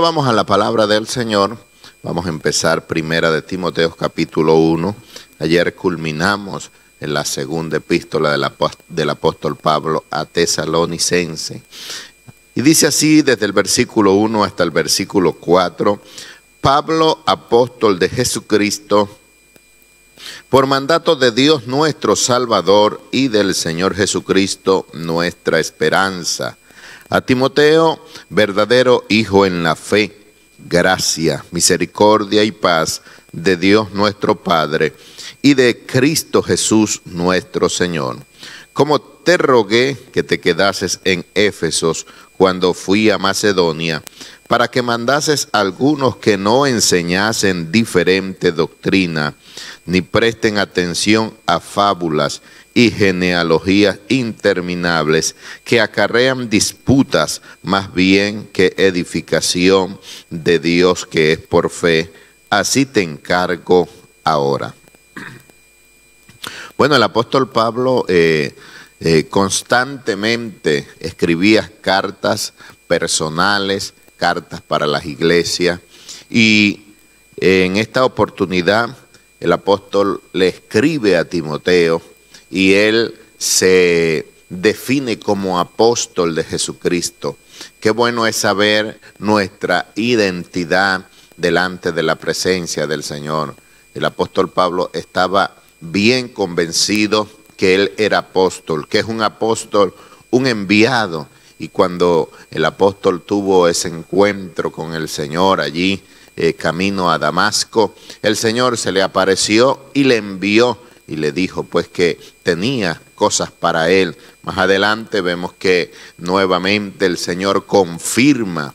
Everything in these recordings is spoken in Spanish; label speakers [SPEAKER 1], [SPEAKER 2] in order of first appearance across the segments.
[SPEAKER 1] Vamos a la palabra del Señor. Vamos a empezar primera de Timoteo capítulo 1. Ayer culminamos en la segunda epístola del apóstol Pablo a Tesalonicense. Y dice así desde el versículo 1 hasta el versículo 4. Pablo, apóstol de Jesucristo, por mandato de Dios nuestro Salvador y del Señor Jesucristo, nuestra esperanza. A Timoteo, verdadero hijo en la fe, gracia, misericordia y paz de Dios nuestro Padre y de Cristo Jesús nuestro Señor. Como te rogué que te quedases en Éfesos cuando fui a Macedonia, para que mandases algunos que no enseñasen diferente doctrina, ni presten atención a fábulas y genealogías interminables que acarrean disputas más bien que edificación de Dios que es por fe. Así te encargo ahora. Bueno, el apóstol Pablo constantemente escribía cartas personales, cartas para las iglesias, y en esta oportunidad el apóstol le escribe a Timoteo y él se define como apóstol de Jesucristo. Qué bueno es saber nuestra identidad delante de la presencia del Señor. El apóstol Pablo estaba bien convencido que él era apóstol, que es un apóstol, un enviado. Y cuando el apóstol tuvo ese encuentro con el Señor allí, camino a Damasco, el Señor se le apareció y le envió y le dijo pues que tenía cosas para él. Más adelante vemos que nuevamente el Señor confirma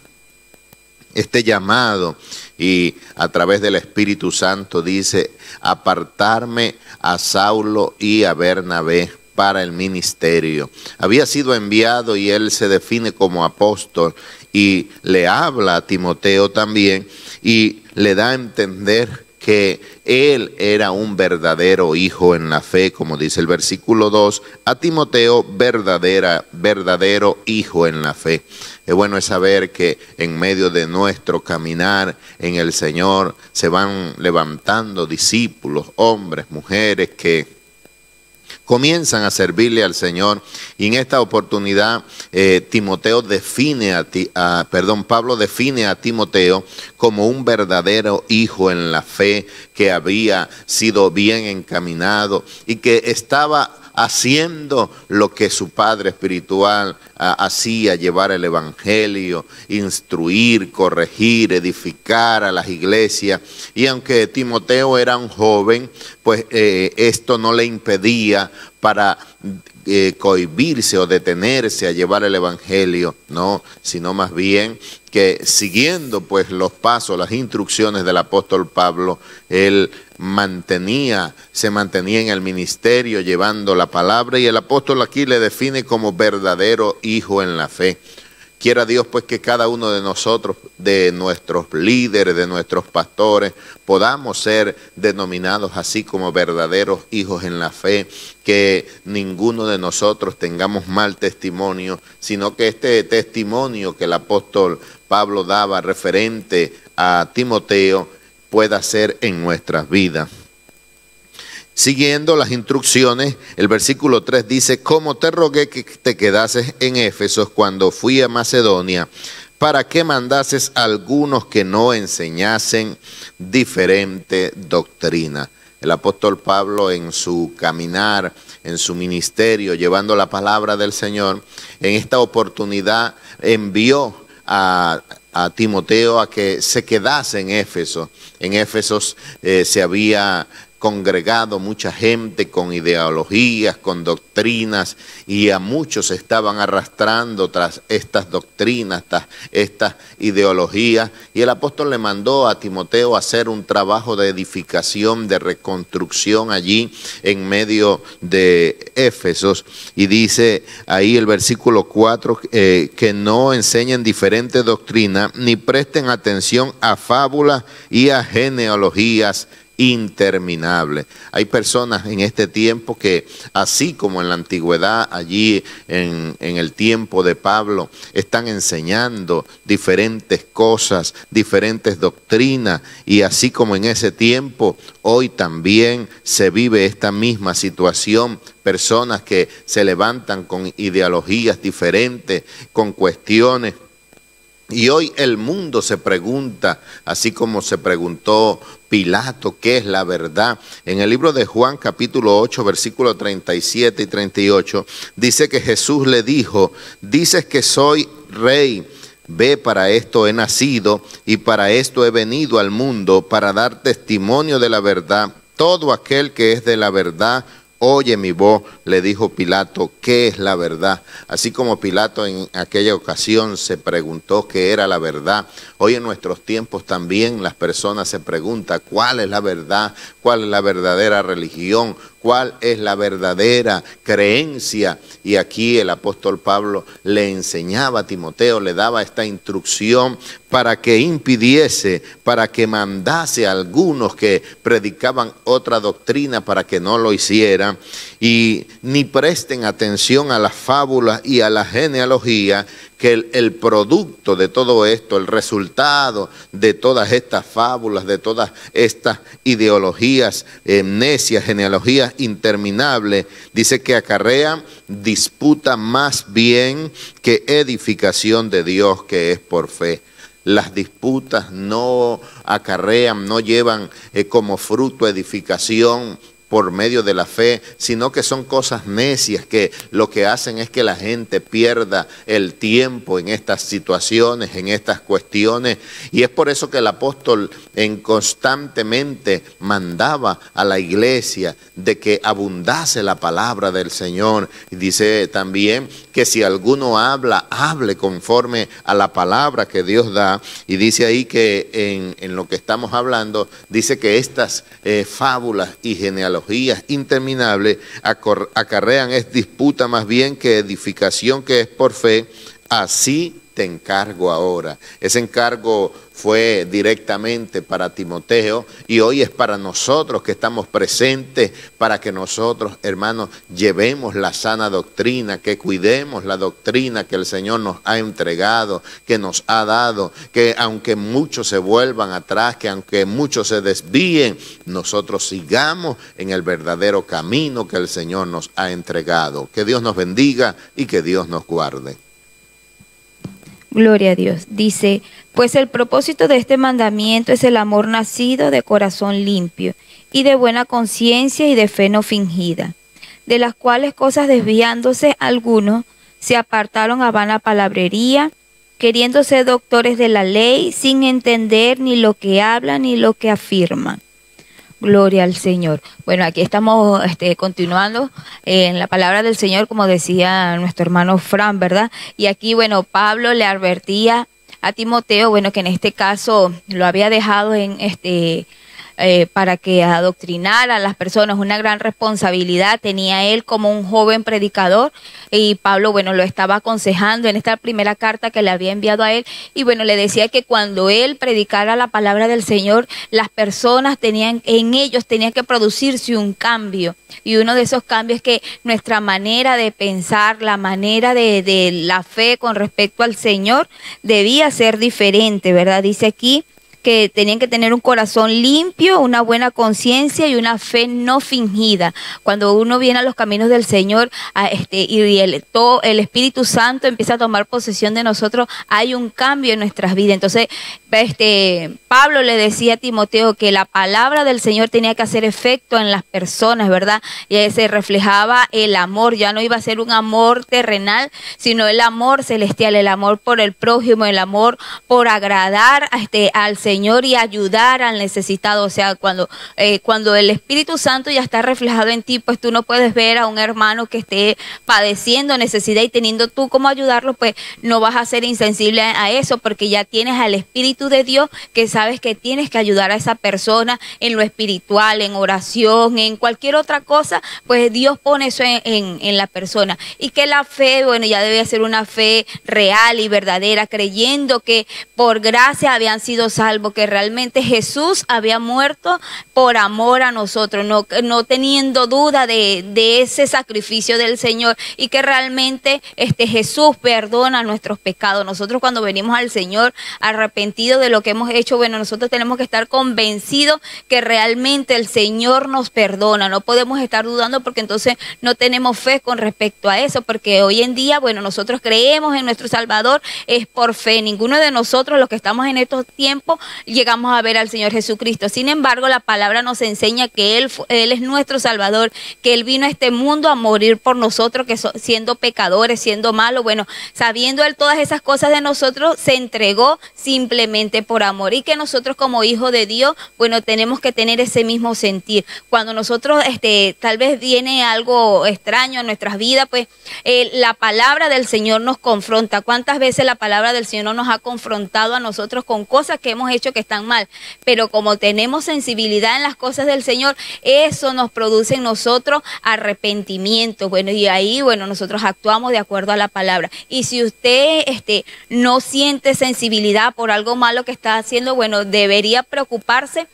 [SPEAKER 1] este llamado y a través del Espíritu Santo dice: apartarme a Saulo y a Bernabé para el ministerio. Había sido enviado y él se define como apóstol y le habla a Timoteo también y le da a entender que él era un verdadero hijo en la fe, como dice el versículo 2, a Timoteo verdadero hijo en la fe. Es bueno saber que en medio de nuestro caminar en el Señor se van levantando discípulos, hombres, mujeres que comienzan a servirle al Señor. Y en esta oportunidad Pablo define a Timoteo como un verdadero hijo en la fe, que había sido bien encaminado y que estaba haciendo lo que su padre espiritual hacía: llevar el evangelio, instruir, corregir, edificar a las iglesias. Y aunque Timoteo era un joven, pues esto no le impedía para cohibirse o detenerse a llevar el evangelio, no, sino más bien que siguiendo pues los pasos, las instrucciones del apóstol Pablo, él se mantenía en el ministerio llevando la palabra, y el apóstol aquí le define como verdadero hijo en la fe. Quiera Dios pues que cada uno de nosotros, de nuestros líderes, de nuestros pastores, podamos ser denominados así como verdaderos hijos en la fe, que ninguno de nosotros tengamos mal testimonio, sino que este testimonio que el apóstol Pablo daba referente a Timoteo pueda ser en nuestras vidas. Siguiendo las instrucciones, el versículo 3 dice: como te rogué que te quedases en Éfesos cuando fui a Macedonia, para que mandases a algunos que no enseñasen diferente doctrina. El apóstol Pablo, en su caminar, en su ministerio, llevando la palabra del Señor, en esta oportunidad envió a Timoteo a que se quedase en Éfeso. En Éfesos se había congregado mucha gente con ideologías, con doctrinas, y a muchos estaban arrastrando tras estas doctrinas, tras estas ideologías, y el apóstol le mandó a Timoteo a hacer un trabajo de edificación, de reconstrucción allí en medio de Éfesos. Y dice ahí el versículo 4 que no enseñen diferente doctrina, ni presten atención a fábulas y a genealogías interminable. Hay personas en este tiempo que, así como en la antigüedad, allí en el tiempo de Pablo, están enseñando diferentes cosas, diferentes doctrinas, y así como en ese tiempo, hoy también se vive esta misma situación. Personas que se levantan con ideologías diferentes, con cuestiones. Y hoy el mundo se pregunta, así como se preguntó Pilato, ¿qué es la verdad? En el libro de Juan, capítulo 8, versículos 37 y 38, dice que Jesús le dijo: dices que soy rey. Ve, para esto he nacido y para esto he venido al mundo, para dar testimonio de la verdad. Todo aquel que es de la verdad oye mi voz, le dijo Pilato, ¿qué es la verdad? Así como Pilato en aquella ocasión se preguntó qué era la verdad, hoy en nuestros tiempos también las personas se preguntan cuál es la verdad, cuál es la verdadera religión, cuál es la verdadera creencia. Y aquí el apóstol Pablo le enseñaba a Timoteo, le daba esta instrucción para que impidiese, para que mandase a algunos que predicaban otra doctrina para que no lo hicieran, y ni presten atención a las fábulas y a la genealogía, que el producto de todo esto, el resultado de todas estas fábulas, de todas estas ideologías necias, genealogías interminables, dice que acarrean disputa más bien que edificación de Dios, que es por fe. Las disputas no acarrean, no llevan como fruto edificación por medio de la fe, sino que son cosas necias que lo que hacen es que la gente pierda el tiempo en estas situaciones, en estas cuestiones. Y es por eso que el apóstol constantemente mandaba a la iglesia de que abundase la palabra del Señor. Y dice también que si alguno habla, hable conforme a la palabra que Dios da. Y dice ahí que en lo que estamos hablando, dice que estas fábulas y genealogías interminables acarrean es disputa más bien que edificación, que es por fe. Así te encargo ahora. Ese encargo fue directamente para Timoteo y hoy es para nosotros que estamos presentes, para que nosotros, hermanos, llevemos la sana doctrina, que cuidemos la doctrina que el Señor nos ha entregado, que nos ha dado, que aunque muchos se vuelvan atrás, que aunque muchos se desvíen, nosotros sigamos en el verdadero camino que el Señor nos ha entregado. Que Dios nos bendiga y que Dios nos guarde.
[SPEAKER 2] Gloria a Dios. Dice, pues el propósito de este mandamiento es el amor nacido de corazón limpio y de buena conciencia y de fe no fingida, de las cuales cosas desviándose algunos se apartaron a vana palabrería, queriendo ser doctores de la ley, sin entender ni lo que hablan ni lo que afirman. Gloria al Señor. Bueno, aquí estamos continuando en la palabra del Señor, como decía nuestro hermano Fran, ¿verdad? Y aquí, bueno, Pablo le advertía a Timoteo, bueno, que en este caso lo había dejado en para que adoctrinara a las personas, una gran responsabilidad tenía él como un joven predicador, y Pablo, bueno, lo estaba aconsejando en esta primera carta que le había enviado a él, y bueno, le decía que cuando él predicara la palabra del Señor, las personas en ellos tenía que producirse un cambio, y uno de esos cambios es que nuestra manera de pensar, la manera de la fe con respecto al Señor debía ser diferente, ¿verdad? Dice aquí que tenían que tener un corazón limpio, una buena conciencia y una fe no fingida. Cuando uno viene a los caminos del Señor y el Espíritu Santo empieza a tomar posesión de nosotros, hay un cambio en nuestras vidas. Entonces, Pablo le decía a Timoteo que la palabra del Señor tenía que hacer efecto en las personas, ¿verdad? Y se reflejaba el amor, ya no iba a ser un amor terrenal, sino el amor celestial, el amor por el prójimo, el amor por agradar al Señor y ayudar al necesitado. O sea, cuando el Espíritu Santo ya está reflejado en ti, pues tú no puedes ver a un hermano que esté padeciendo necesidad y teniendo tú cómo ayudarlo, pues no vas a ser insensible a eso, porque ya tienes al Espíritu de Dios que sabes que tienes que ayudar a esa persona en lo espiritual, en oración, en cualquier otra cosa, pues Dios pone eso en la persona. Y que la fe, bueno, ya debe ser una fe real y verdadera, creyendo que por gracia habían sido salvos salvo, que realmente Jesús había muerto por amor a nosotros, no teniendo duda de ese sacrificio del Señor, y que realmente Jesús perdona nuestros pecados. Nosotros cuando venimos al Señor arrepentidos de lo que hemos hecho, bueno, nosotros tenemos que estar convencidos que realmente el Señor nos perdona. No podemos estar dudando, porque entonces no tenemos fe con respecto a eso, porque hoy en día, bueno, nosotros creemos en nuestro Salvador, es por fe. Ninguno de nosotros, los que estamos en estos tiempos, llegamos a ver al Señor Jesucristo. Sin embargo, la palabra nos enseña que Él es nuestro Salvador, que Él vino a este mundo a morir por nosotros, que siendo pecadores, siendo malos, bueno, sabiendo Él todas esas cosas de nosotros, se entregó simplemente por amor, y que nosotros como hijos de Dios, bueno, tenemos que tener ese mismo sentir. Cuando nosotros, tal vez viene algo extraño a nuestras vidas, pues la palabra del Señor nos confronta. ¿Cuántas veces la palabra del Señor no nos ha confrontado a nosotros con cosas que hemos hecho que están mal? Pero como tenemos sensibilidad en las cosas del Señor, eso nos produce en nosotros arrepentimiento. Bueno, y ahí, bueno, nosotros actuamos de acuerdo a la palabra. Y si usted no siente sensibilidad por algo malo que está haciendo, bueno, debería preocuparse,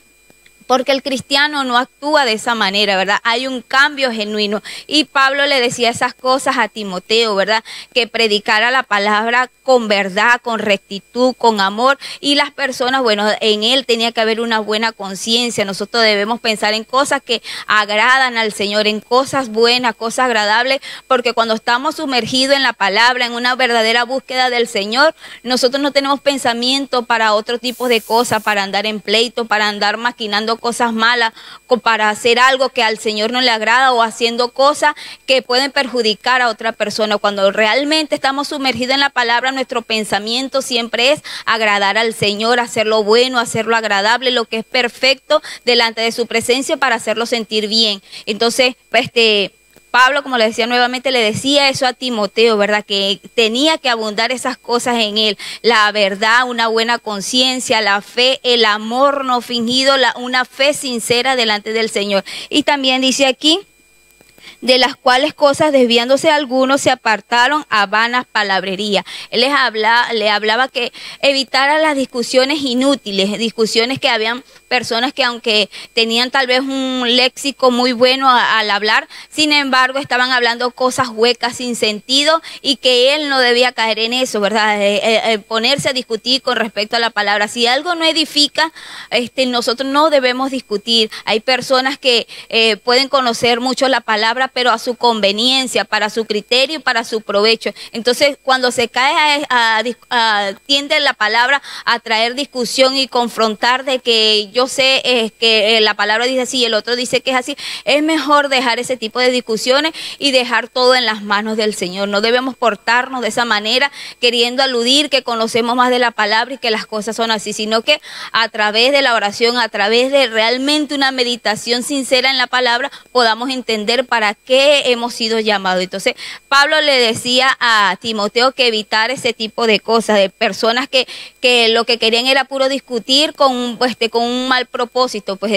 [SPEAKER 2] porque el cristiano no actúa de esa manera, ¿verdad? Hay un cambio genuino. Y Pablo le decía esas cosas a Timoteo, ¿verdad? Que predicara la palabra con verdad, con rectitud, con amor. Y las personas, bueno, en él tenía que haber una buena conciencia. Nosotros debemos pensar en cosas que agradan al Señor, en cosas buenas, cosas agradables, porque cuando estamos sumergidos en la palabra, en una verdadera búsqueda del Señor, nosotros no tenemos pensamiento para otro tipo de cosas, para andar en pleito, para andar maquinando cosas malas, para hacer algo que al Señor no le agrada, o haciendo cosas que pueden perjudicar a otra persona. Cuando realmente estamos sumergidos en la palabra, nuestro pensamiento siempre es agradar al Señor, hacer lo bueno, hacer lo agradable, lo que es perfecto delante de su presencia, para hacerlo sentir bien. Entonces, Pablo, como le decía nuevamente, le decía eso a Timoteo, ¿verdad? Que tenía que abundar esas cosas en él: la verdad, una buena conciencia, la fe, el amor no fingido, una fe sincera delante del Señor. Y también dice aquí: de las cuales cosas desviándose algunos se apartaron a vanas palabrerías. Él le hablaba que evitara las discusiones inútiles, discusiones que habían personas que, aunque tenían tal vez un léxico muy bueno al hablar, sin embargo estaban hablando cosas huecas sin sentido, y que él no debía caer en eso, ¿verdad? Ponerse a discutir con respecto a la palabra. Si algo no edifica, nosotros no debemos discutir. Hay personas que pueden conocer mucho la palabra, pero a su conveniencia, para su criterio y para su provecho. Entonces, cuando se cae tiende la palabra a traer discusión y confrontar, de que yo sé que la palabra dice así y el otro dice que es así. Es mejor dejar ese tipo de discusiones y dejar todo en las manos del Señor. No debemos portarnos de esa manera, queriendo aludir que conocemos más de la palabra y que las cosas son así, sino que a través de la oración, a través de realmente una meditación sincera en la palabra, podamos entender para qué hemos sido llamados. Entonces, Pablo le decía a Timoteo que evitar ese tipo de cosas, de personas que lo que querían era puro discutir con un mal propósito, pues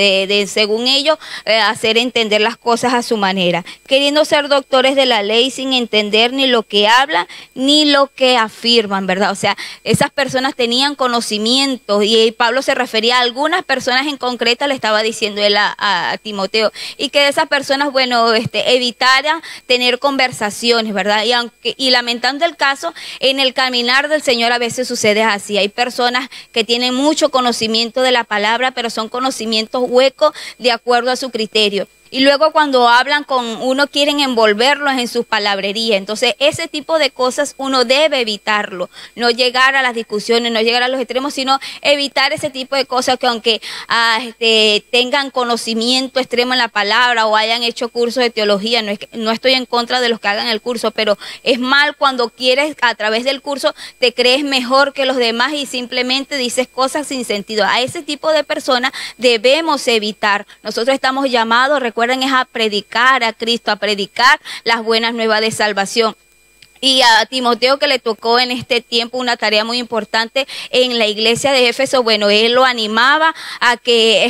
[SPEAKER 2] según ellos, hacer entender las cosas a su manera, queriendo ser doctores de la ley sin entender ni lo que hablan ni lo que afirman, ¿verdad? O sea, esas personas tenían conocimiento, y Pablo se refería a algunas personas en concreto, le estaba diciendo él a Timoteo, y que de esas personas, bueno, evitara tener conversaciones, ¿verdad? Y lamentando el caso, en el caminar del Señor a veces sucede así. Hay personas que tienen mucho conocimiento de la palabra, pero son conocimientos huecos de acuerdo a su criterio. Y luego cuando hablan con uno quieren envolverlos en sus palabrerías. Entonces ese tipo de cosas uno debe evitarlo. No llegar a las discusiones, no llegar a los extremos, sino evitar ese tipo de cosas que aunque tengan conocimiento extremo en la palabra o hayan hecho cursos de teología. No estoy en contra de los que hagan el curso, pero es mal cuando quieres, a través del curso, te crees mejor que los demás y simplemente dices cosas sin sentido. A ese tipo de personas debemos evitar. Nosotros estamos llamados, recuerden, es a predicar a Cristo, a predicar las buenas nuevas de salvación. Y a Timoteo, que le tocó en este tiempo una tarea muy importante en la iglesia de Éfeso, bueno, él lo animaba a que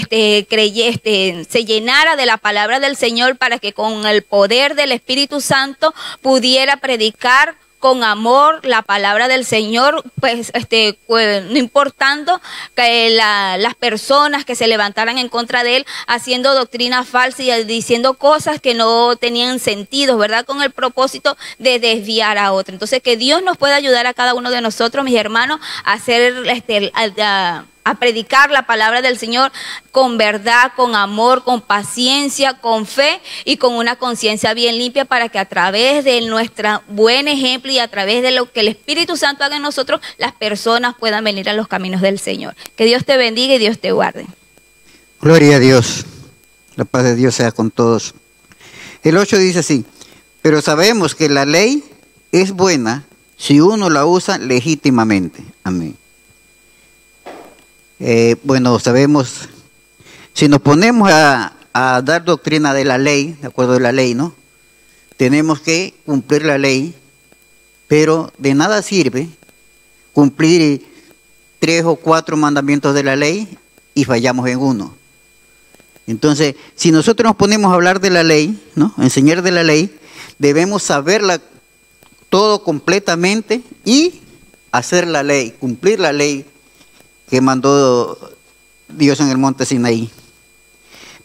[SPEAKER 2] se llenara de la palabra del Señor, para que con el poder del Espíritu Santo pudiera predicar con amor la palabra del Señor, pues, no importando que las personas que se levantaran en contra de él, haciendo doctrina falsa y diciendo cosas que no tenían sentido, ¿verdad? Con el propósito de desviar a otro. Entonces, que Dios nos pueda ayudar a cada uno de nosotros, mis hermanos, a hacer a predicar la palabra del Señor con verdad, con amor, con paciencia, con fe y con una conciencia bien limpia, para que a través de nuestro buen ejemplo y a través de lo que el Espíritu Santo haga en nosotros, las personas puedan venir a los caminos del Señor. Que Dios te bendiga y Dios te guarde.
[SPEAKER 3] Gloria a Dios. La paz de Dios sea con todos. El 8 dice así: pero sabemos que la ley es buena si uno la usa legítimamente. Amén. Bueno, sabemos, si nos ponemos a dar doctrina de la ley, de acuerdo a la ley, ¿no? Tenemos que cumplir la ley, pero de nada sirve cumplir 3 o 4 mandamientos de la ley y fallamos en uno. Entonces, si nosotros nos ponemos a hablar de la ley, ¿no? Enseñar de la ley, debemos saberla todo completamente y hacer la ley, cumplir la ley que mandó Dios en el monte Sinaí.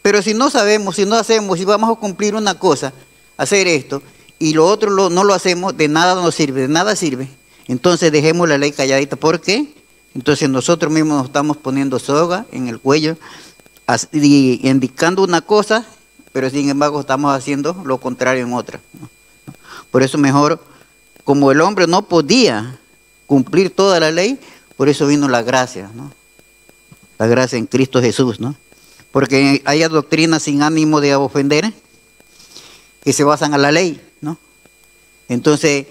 [SPEAKER 3] Pero si no sabemos, si no hacemos, si vamos a cumplir una cosa, hacer esto, y lo otro no lo hacemos, de nada nos sirve, de nada sirve. Entonces dejemos la ley calladita. ¿Por qué? Entonces nosotros mismos nos estamos poniendo soga en el cuello, y indicando una cosa, pero sin embargo estamos haciendo lo contrario en otra, ¿no? Por eso mejor, como el hombre no podía cumplir toda la ley, por eso vino la gracia, ¿no? La gracia en Cristo Jesús, ¿no? Porque hay doctrinas sin ánimo de ofender que se basan a la ley, ¿no? Entonces,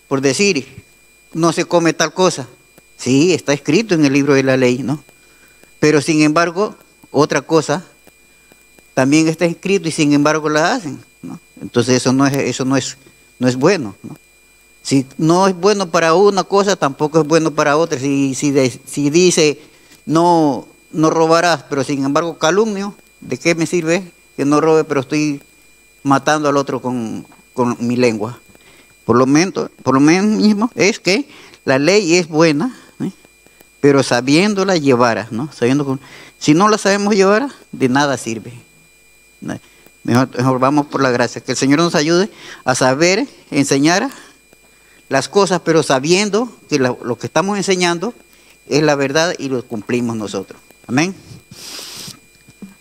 [SPEAKER 3] por decir, no se come tal cosa. Sí, está escrito en el libro de la ley, ¿no? Pero sin embargo, otra cosa también está escrito y sin embargo la hacen, ¿no? Entonces eso no es bueno, ¿no? Si no es bueno para una cosa, tampoco es bueno para otra. Si dice no robarás, pero sin embargo calumnio, ¿de qué me sirve que no robe, pero estoy matando al otro con mi lengua? Por lo menos mismo es que la ley es buena, ¿eh? Pero sabiéndola llevar, ¿no? Si no la sabemos llevar, de nada sirve. Mejor vamos por la gracia. Que el Señor nos ayude a saber enseñar las cosas, pero sabiendo que lo que estamos enseñando es la verdad y lo cumplimos nosotros. Amén.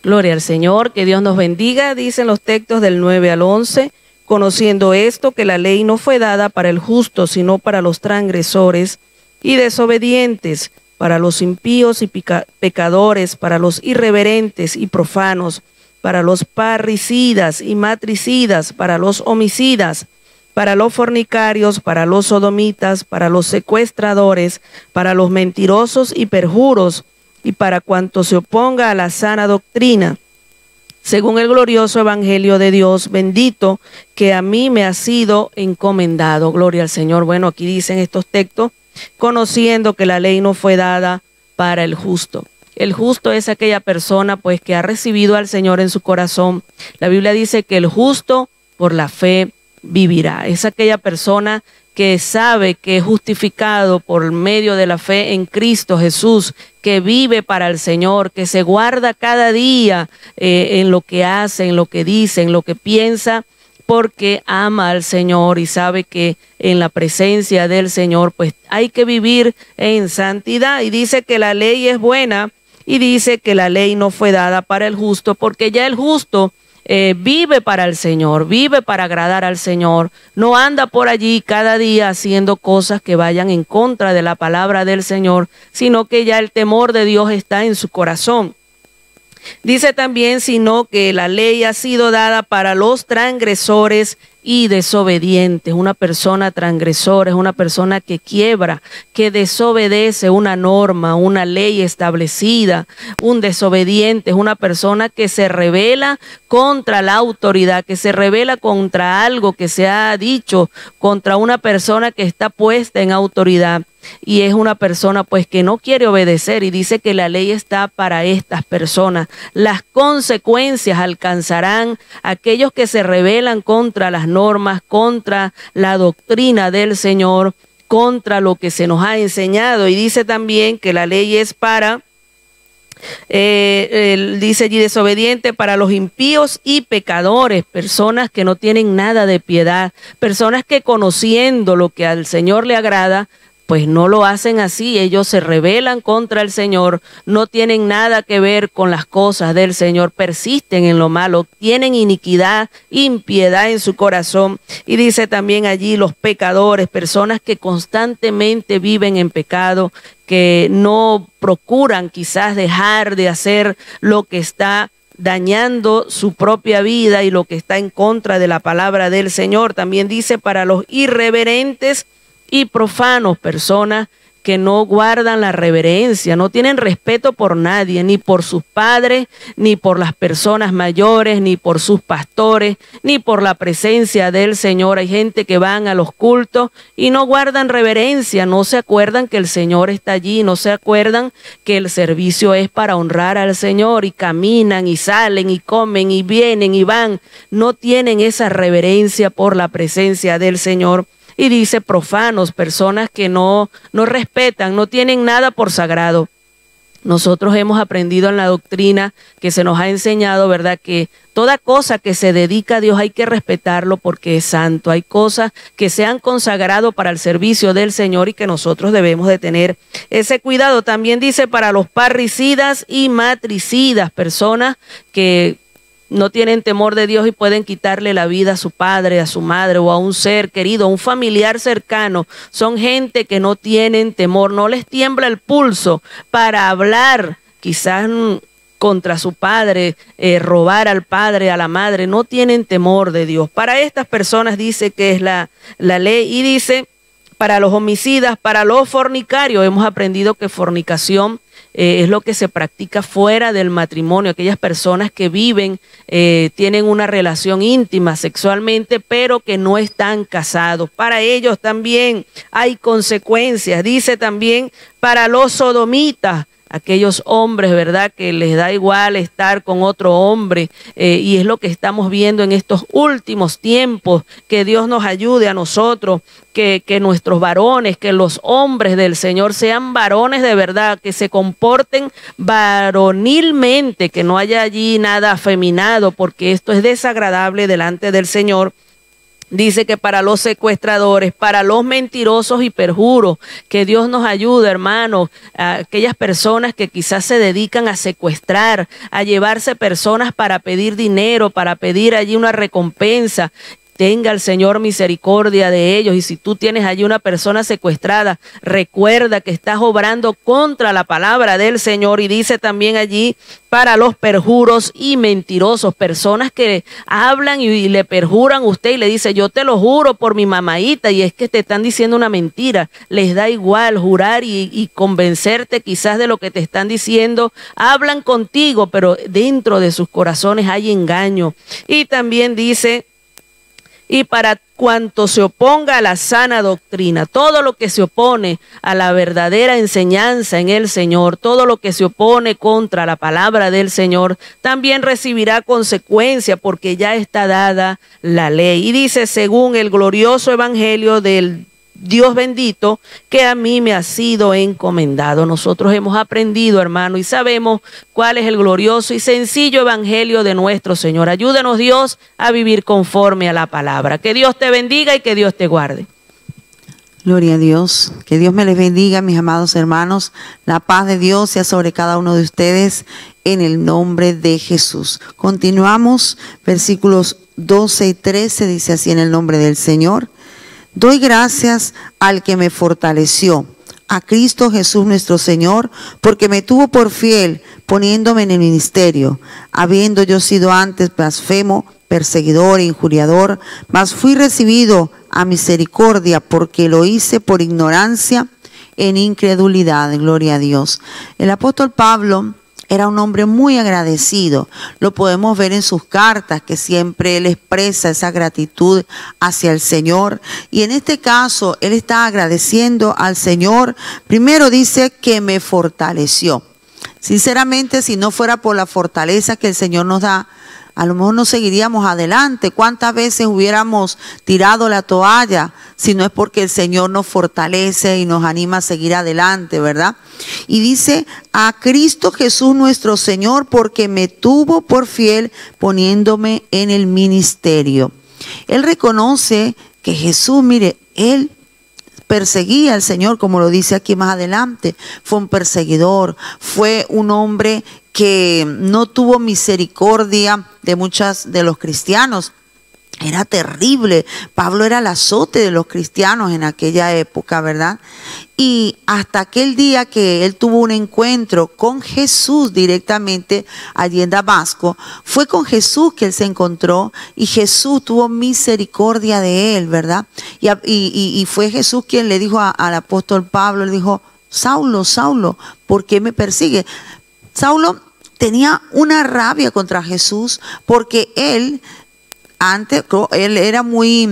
[SPEAKER 4] Gloria al Señor, que Dios nos bendiga. Dicen los textos del 9 al 11, conociendo esto, que la ley no fue dada para el justo, sino para los transgresores y desobedientes, para los impíos y pecadores, para los irreverentes y profanos, para los parricidas y matricidas, para los homicidas, para los fornicarios, para los sodomitas, para los secuestradores, para los mentirosos y perjuros, y para cuanto se oponga a la sana doctrina, según el glorioso evangelio de Dios, bendito, que a mí me ha sido encomendado. Gloria al Señor. Bueno, aquí dicen estos textos, conociendo que la ley no fue dada para el justo. El justo es aquella persona, pues, que ha recibido al Señor en su corazón. La Biblia dice que el justo por la fe vivirá. Es aquella persona que sabe que es justificado por medio de la fe en Cristo Jesús, que vive para el Señor, que se guarda cada día en lo que hace, en lo que dice, en lo que piensa, porque ama al Señor y sabe que en la presencia del Señor pues hay que vivir en santidad. Y dice que la ley es buena y dice que la ley no fue dada para el justo, porque ya el justo vive para el Señor, vive para agradar al Señor, no anda por allí cada día haciendo cosas que vayan en contra de la palabra del Señor, sino que ya el temor de Dios está en su corazón. Dice también, sino que la ley ha sido dada para los transgresores y desobedientes. Una persona transgresora es una persona que quiebra, que desobedece una norma, una ley establecida. Un desobediente es una persona que se rebela contra la autoridad, que se rebela contra algo que se ha dicho, contra una persona que está puesta en autoridad. Y es una persona pues que no quiere obedecer, y dice que la ley está para estas personas. Las consecuencias alcanzarán a aquellos que se rebelan contra las normas, contra la doctrina del Señor, contra lo que se nos ha enseñado. Y dice también que la ley es para, dice allí, desobediente para los impíos y pecadores, personas que no tienen nada de piedad, personas que conociendo lo que al Señor le agrada, pues no lo hacen así. Ellos se rebelan contra el Señor, no tienen nada que ver con las cosas del Señor, persisten en lo malo, tienen iniquidad, impiedad en su corazón. Y dice también allí los pecadores, personas que constantemente viven en pecado, que no procuran quizás dejar de hacer lo que está dañando su propia vida y lo que está en contra de la palabra del Señor. También dice para los irreverentes y profanos, personas que no guardan la reverencia, no tienen respeto por nadie, ni por sus padres, ni por las personas mayores, ni por sus pastores, ni por la presencia del Señor. Hay gente que van a los cultos y no guardan reverencia, no se acuerdan que el Señor está allí, no se acuerdan que el servicio es para honrar al Señor, y caminan y salen y comen y vienen y van, no tienen esa reverencia por la presencia del Señor. Y dice profanos, personas que no respetan, no tienen nada por sagrado. Nosotros hemos aprendido en la doctrina que se nos ha enseñado, ¿verdad?, que toda cosa que se dedica a Dios hay que respetarlo porque es santo. Hay cosas que se han consagrado para el servicio del Señor y que nosotros debemos de tener ese cuidado. También dice para los parricidas y matricidas, personas que no tienen temor de Dios y pueden quitarle la vida a su padre, a su madre o a un ser querido, a un familiar cercano. Son gente que no tienen temor, no les tiembla el pulso para hablar quizás contra su padre, robar al padre, a la madre. No tienen temor de Dios. Para estas personas dice que es la ley. Y dice para los homicidas, para los fornicarios. Hemos aprendido que fornicación es lo que se practica fuera del matrimonio, aquellas personas que viven, tienen una relación íntima sexualmente, pero que no están casados. Para ellos también hay consecuencias. Dice también para los sodomitas, aquellos hombres, ¿verdad?, que les da igual estar con otro hombre, y es lo que estamos viendo en estos últimos tiempos. Que Dios nos ayude a nosotros, que nuestros varones, que los hombres del Señor sean varones de verdad, que se comporten varonilmente, que no haya allí nada afeminado, porque esto es desagradable delante del Señor. Dice que para los secuestradores, para los mentirosos y perjuros, que Dios nos ayude, hermanos, a aquellas personas que quizás se dedican a secuestrar, a llevarse personas para pedir dinero, para pedir allí una recompensa. Tenga el Señor misericordia de ellos. Y si tú tienes allí una persona secuestrada, recuerda que estás obrando contra la palabra del Señor. Y dice también allí para los perjuros y mentirosos, personas que hablan y le perjuran a usted y le dice: yo te lo juro por mi mamaíta, y es que te están diciendo una mentira. Les da igual jurar y convencerte quizás de lo que te están diciendo. Hablan contigo, pero dentro de sus corazones hay engaño. Y también dice: y para cuanto se oponga a la sana doctrina, todo lo que se opone a la verdadera enseñanza en el Señor, todo lo que se opone contra la palabra del Señor, también recibirá consecuencia, porque ya está dada la ley. Y dice: según el glorioso evangelio del Dios bendito, que a mí me ha sido encomendado. Nosotros hemos aprendido, hermano, y sabemos cuál es el glorioso y sencillo evangelio de nuestro Señor. Ayúdanos, Dios, a vivir conforme a la palabra. Que Dios te bendiga y que Dios te guarde.
[SPEAKER 5] Gloria a Dios. Que Dios me les bendiga, mis amados hermanos. La paz de Dios sea sobre cada uno de ustedes en el nombre de Jesús. Continuamos, versículos 12 y 13, dice así en el nombre del Señor. Doy gracias al que me fortaleció, a Cristo Jesús nuestro Señor, porque me tuvo por fiel, poniéndome en el ministerio, habiendo yo sido antes blasfemo, perseguidor e injuriador, mas fui recibido a misericordia, porque lo hice por ignorancia en incredulidad. Gloria a Dios. El apóstol Pablo era un hombre muy agradecido. Lo podemos ver en sus cartas, que siempre él expresa esa gratitud hacia el Señor. Y en este caso, él está agradeciendo al Señor. Primero dice que me fortaleció. Sinceramente, si no fuera por la fortaleza que el Señor nos da, a lo mejor no seguiríamos adelante. ¿Cuántas veces hubiéramos tirado la toalla si no es porque el Señor nos fortalece y nos anima a seguir adelante, verdad? Y dice, a Cristo Jesús nuestro Señor, porque me tuvo por fiel poniéndome en el ministerio. Él reconoce que Jesús, mire, Él perseguía al Señor, como lo dice aquí más adelante. Fue un perseguidor, fue un hombre que no tuvo misericordia de muchos de los cristianos. Era terrible. Pablo era el azote de los cristianos en aquella época, ¿verdad? Y hasta aquel día que él tuvo un encuentro con Jesús directamente allí en Damasco, fue con Jesús que él se encontró y Jesús tuvo misericordia de él, ¿verdad? Y fue Jesús quien le dijo al apóstol Pablo, le dijo, Saulo, Saulo, ¿por qué me persigue? Saulo tenía una rabia contra Jesús porque él era muy,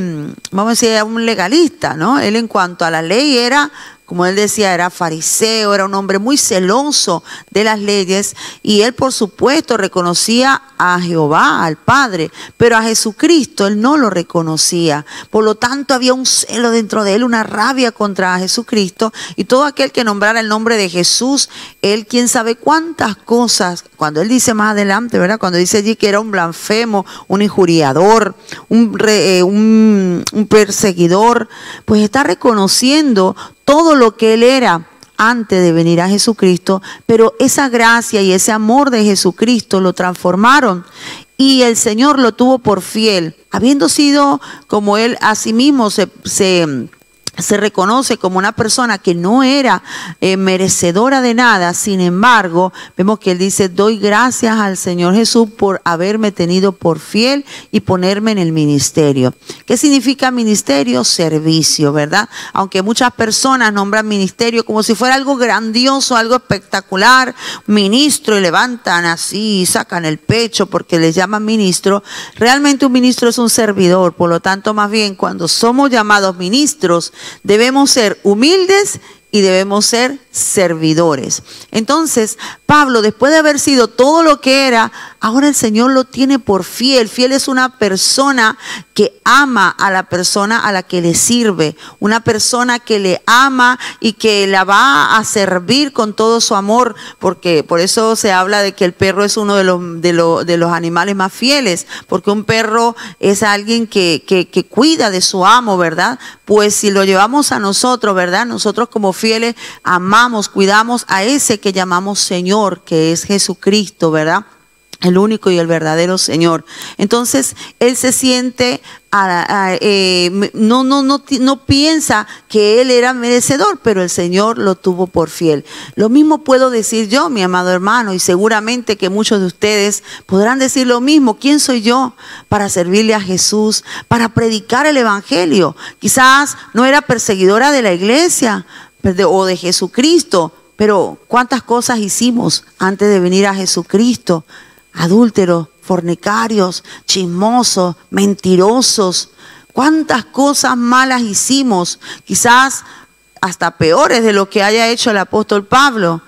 [SPEAKER 5] vamos a decir, era un legalista, ¿no? Él en cuanto a la ley era, como él decía, era fariseo, era un hombre muy celoso de las leyes y él por supuesto reconocía a Jehová, al Padre, pero a Jesucristo él no lo reconocía. Por lo tanto había un celo dentro de él, una rabia contra Jesucristo y todo aquel que nombrara el nombre de Jesús, él quién sabe cuántas cosas, cuando él dice más adelante, ¿verdad? Cuando dice allí que era un blasfemo, un injuriador, un perseguidor, pues está reconociendo todo lo que él era antes de venir a Jesucristo, pero esa gracia y ese amor de Jesucristo lo transformaron y el Señor lo tuvo por fiel, habiendo sido como él a sí mismo se reconoce como una persona que no era merecedora de nada. Sin embargo, vemos que él dice, doy gracias al Señor Jesús por haberme tenido por fiel y ponerme en el ministerio. ¿Qué significa ministerio? Servicio, ¿verdad? Aunque muchas personas nombran ministerio como si fuera algo grandioso, algo espectacular, ministro, y levantan así y sacan el pecho porque les llaman ministro. Realmente un ministro es un servidor, por lo tanto, más bien cuando somos llamados ministros, debemos ser humildes y debemos ser servidores. Entonces, Pablo, después de haber sido todo lo que era, ahora el Señor lo tiene por fiel. Fiel es una persona que ama a la persona a la que le sirve, una persona que le ama y que la va a servir con todo su amor, porque por eso se habla de que el perro es uno de los animales más fieles, porque un perro es alguien que cuida de su amo, ¿verdad? Pues si lo llevamos a nosotros, ¿verdad? Nosotros como fieles amamos, cuidamos a ese que llamamos Señor, que es Jesucristo, ¿verdad? El único y el verdadero Señor. Entonces, él se siente, no piensa que él era merecedor, pero el Señor lo tuvo por fiel. Lo mismo puedo decir yo, mi amado hermano, y seguramente que muchos de ustedes podrán decir lo mismo. ¿Quién soy yo para servirle a Jesús, para predicar el Evangelio? Quizás no era perseguidora de la iglesia o de Jesucristo, pero ¿cuántas cosas hicimos antes de venir a Jesucristo? Adúlteros, fornicarios, chismosos, mentirosos. ¿Cuántas cosas malas hicimos? Quizás hasta peores de lo que haya hecho el apóstol Pablo.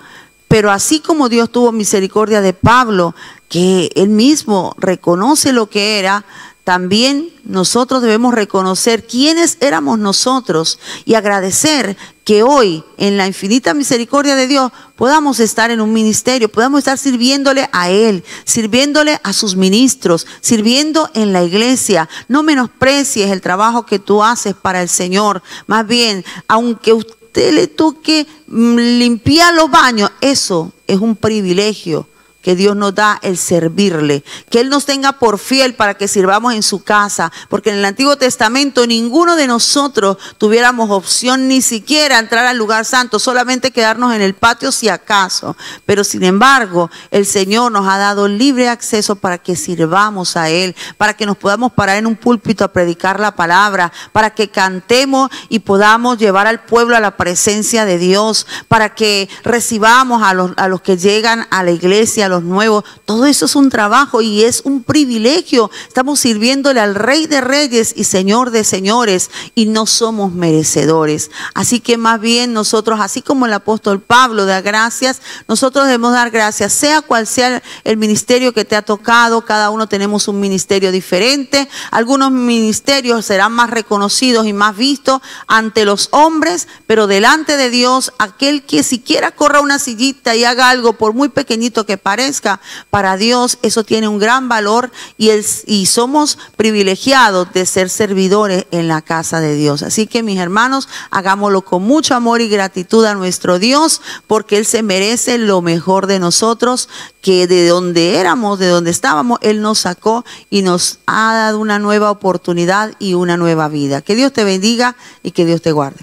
[SPEAKER 5] Pero así como Dios tuvo misericordia de Pablo, que él mismo reconoce lo que era, también nosotros debemos reconocer quiénes éramos nosotros y agradecer que hoy, en la infinita misericordia de Dios, podamos estar en un ministerio, podamos estar sirviéndole a Él, sirviéndole a sus ministros, sirviendo en la iglesia. No menosprecies el trabajo que tú haces para el Señor. Más bien, aunque usted le toque limpiar los baños, eso es un privilegio que Dios nos da, el servirle, que Él nos tenga por fiel para que sirvamos en su casa, porque en el Antiguo Testamento ninguno de nosotros tuviéramos opción ni siquiera entrar al lugar santo, solamente quedarnos en el patio si acaso, pero sin embargo el Señor nos ha dado libre acceso para que sirvamos a Él, para que nos podamos parar en un púlpito a predicar la palabra, para que cantemos y podamos llevar al pueblo a la presencia de Dios, para que recibamos a los que llegan a la iglesia, a los nuevos. Todo eso es un trabajo y es un privilegio. Estamos sirviéndole al Rey de Reyes y Señor de Señores y no somos merecedores. Así que más bien nosotros, así como el apóstol Pablo da gracias, nosotros debemos dar gracias, sea cual sea el ministerio que te ha tocado. Cada uno tenemos un ministerio diferente. Algunos ministerios serán más reconocidos y más vistos ante los hombres, pero delante de Dios, aquel que siquiera corra una sillita y haga algo, por muy pequeñito que parezca, para Dios eso tiene un gran valor y somos privilegiados de ser servidores en la casa de Dios. Así que, mis hermanos, hagámoslo con mucho amor y gratitud a nuestro Dios, porque Él se merece lo mejor de nosotros, que de donde éramos, de donde estábamos, Él nos sacó y nos ha dado una nueva oportunidad y una nueva vida. Que Dios te bendiga y que Dios te guarde.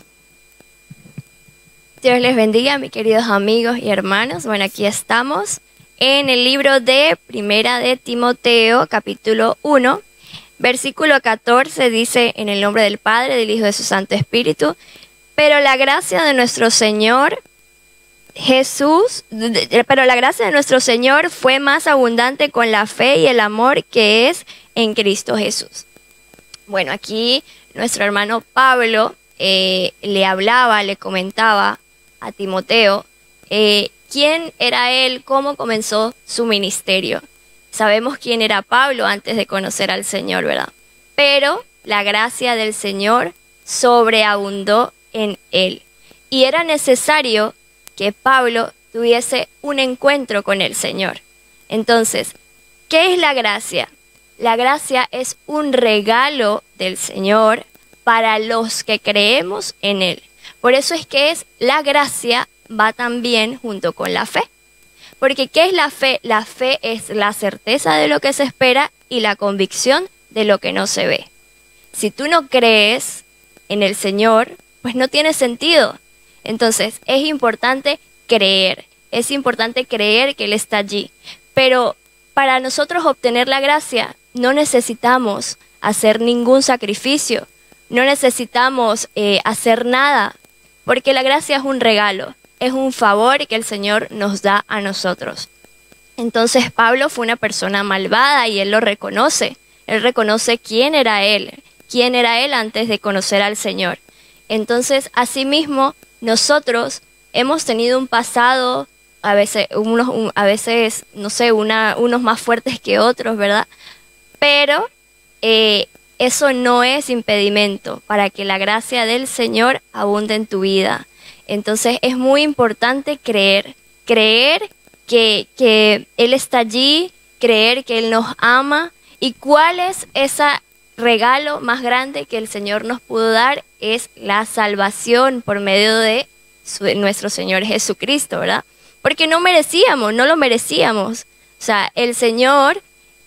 [SPEAKER 6] Dios les bendiga, mis queridos amigos y hermanos. Bueno, aquí estamos en el libro de Primera de Timoteo, capítulo 1, versículo 14, dice: en el nombre del Padre, del Hijo y de su Santo Espíritu. Pero la gracia de nuestro Señor fue más abundante con la fe y el amor que es en Cristo Jesús. Bueno, aquí nuestro hermano Pablo le hablaba, le comentaba a Timoteo quién era él, cómo comenzó su ministerio. Sabemos quién era Pablo antes de conocer al Señor, ¿verdad? Pero la gracia del Señor sobreabundó en él. Y era necesario que Pablo tuviese un encuentro con el Señor. Entonces, ¿qué es la gracia? La gracia es un regalo del Señor para los que creemos en Él. Por eso es que la gracia va también junto con la fe. Porque ¿qué es la fe? La fe es la certeza de lo que se espera y la convicción de lo que no se ve. Si tú no crees en el Señor, pues no tiene sentido. Entonces es importante creer. Es importante creer que Él está allí. Pero para nosotros obtener la gracia no necesitamos hacer ningún sacrificio. No necesitamos hacer nada. Porque la gracia es un regalo, es un favor que el Señor nos da a nosotros. Entonces Pablo fue una persona malvada y él lo reconoce. Él reconoce quién era él antes de conocer al Señor. Entonces, asimismo, nosotros hemos tenido un pasado, a veces no sé, unos más fuertes que otros, ¿verdad? Pero eso no es impedimento para que la gracia del Señor abunde en tu vida. Entonces es muy importante creer que Él está allí, creer que Él nos ama. ¿Y cuál es ese regalo más grande que el Señor nos pudo dar? Es la salvación por medio de nuestro Señor Jesucristo, ¿verdad? Porque no lo merecíamos. O sea, el Señor,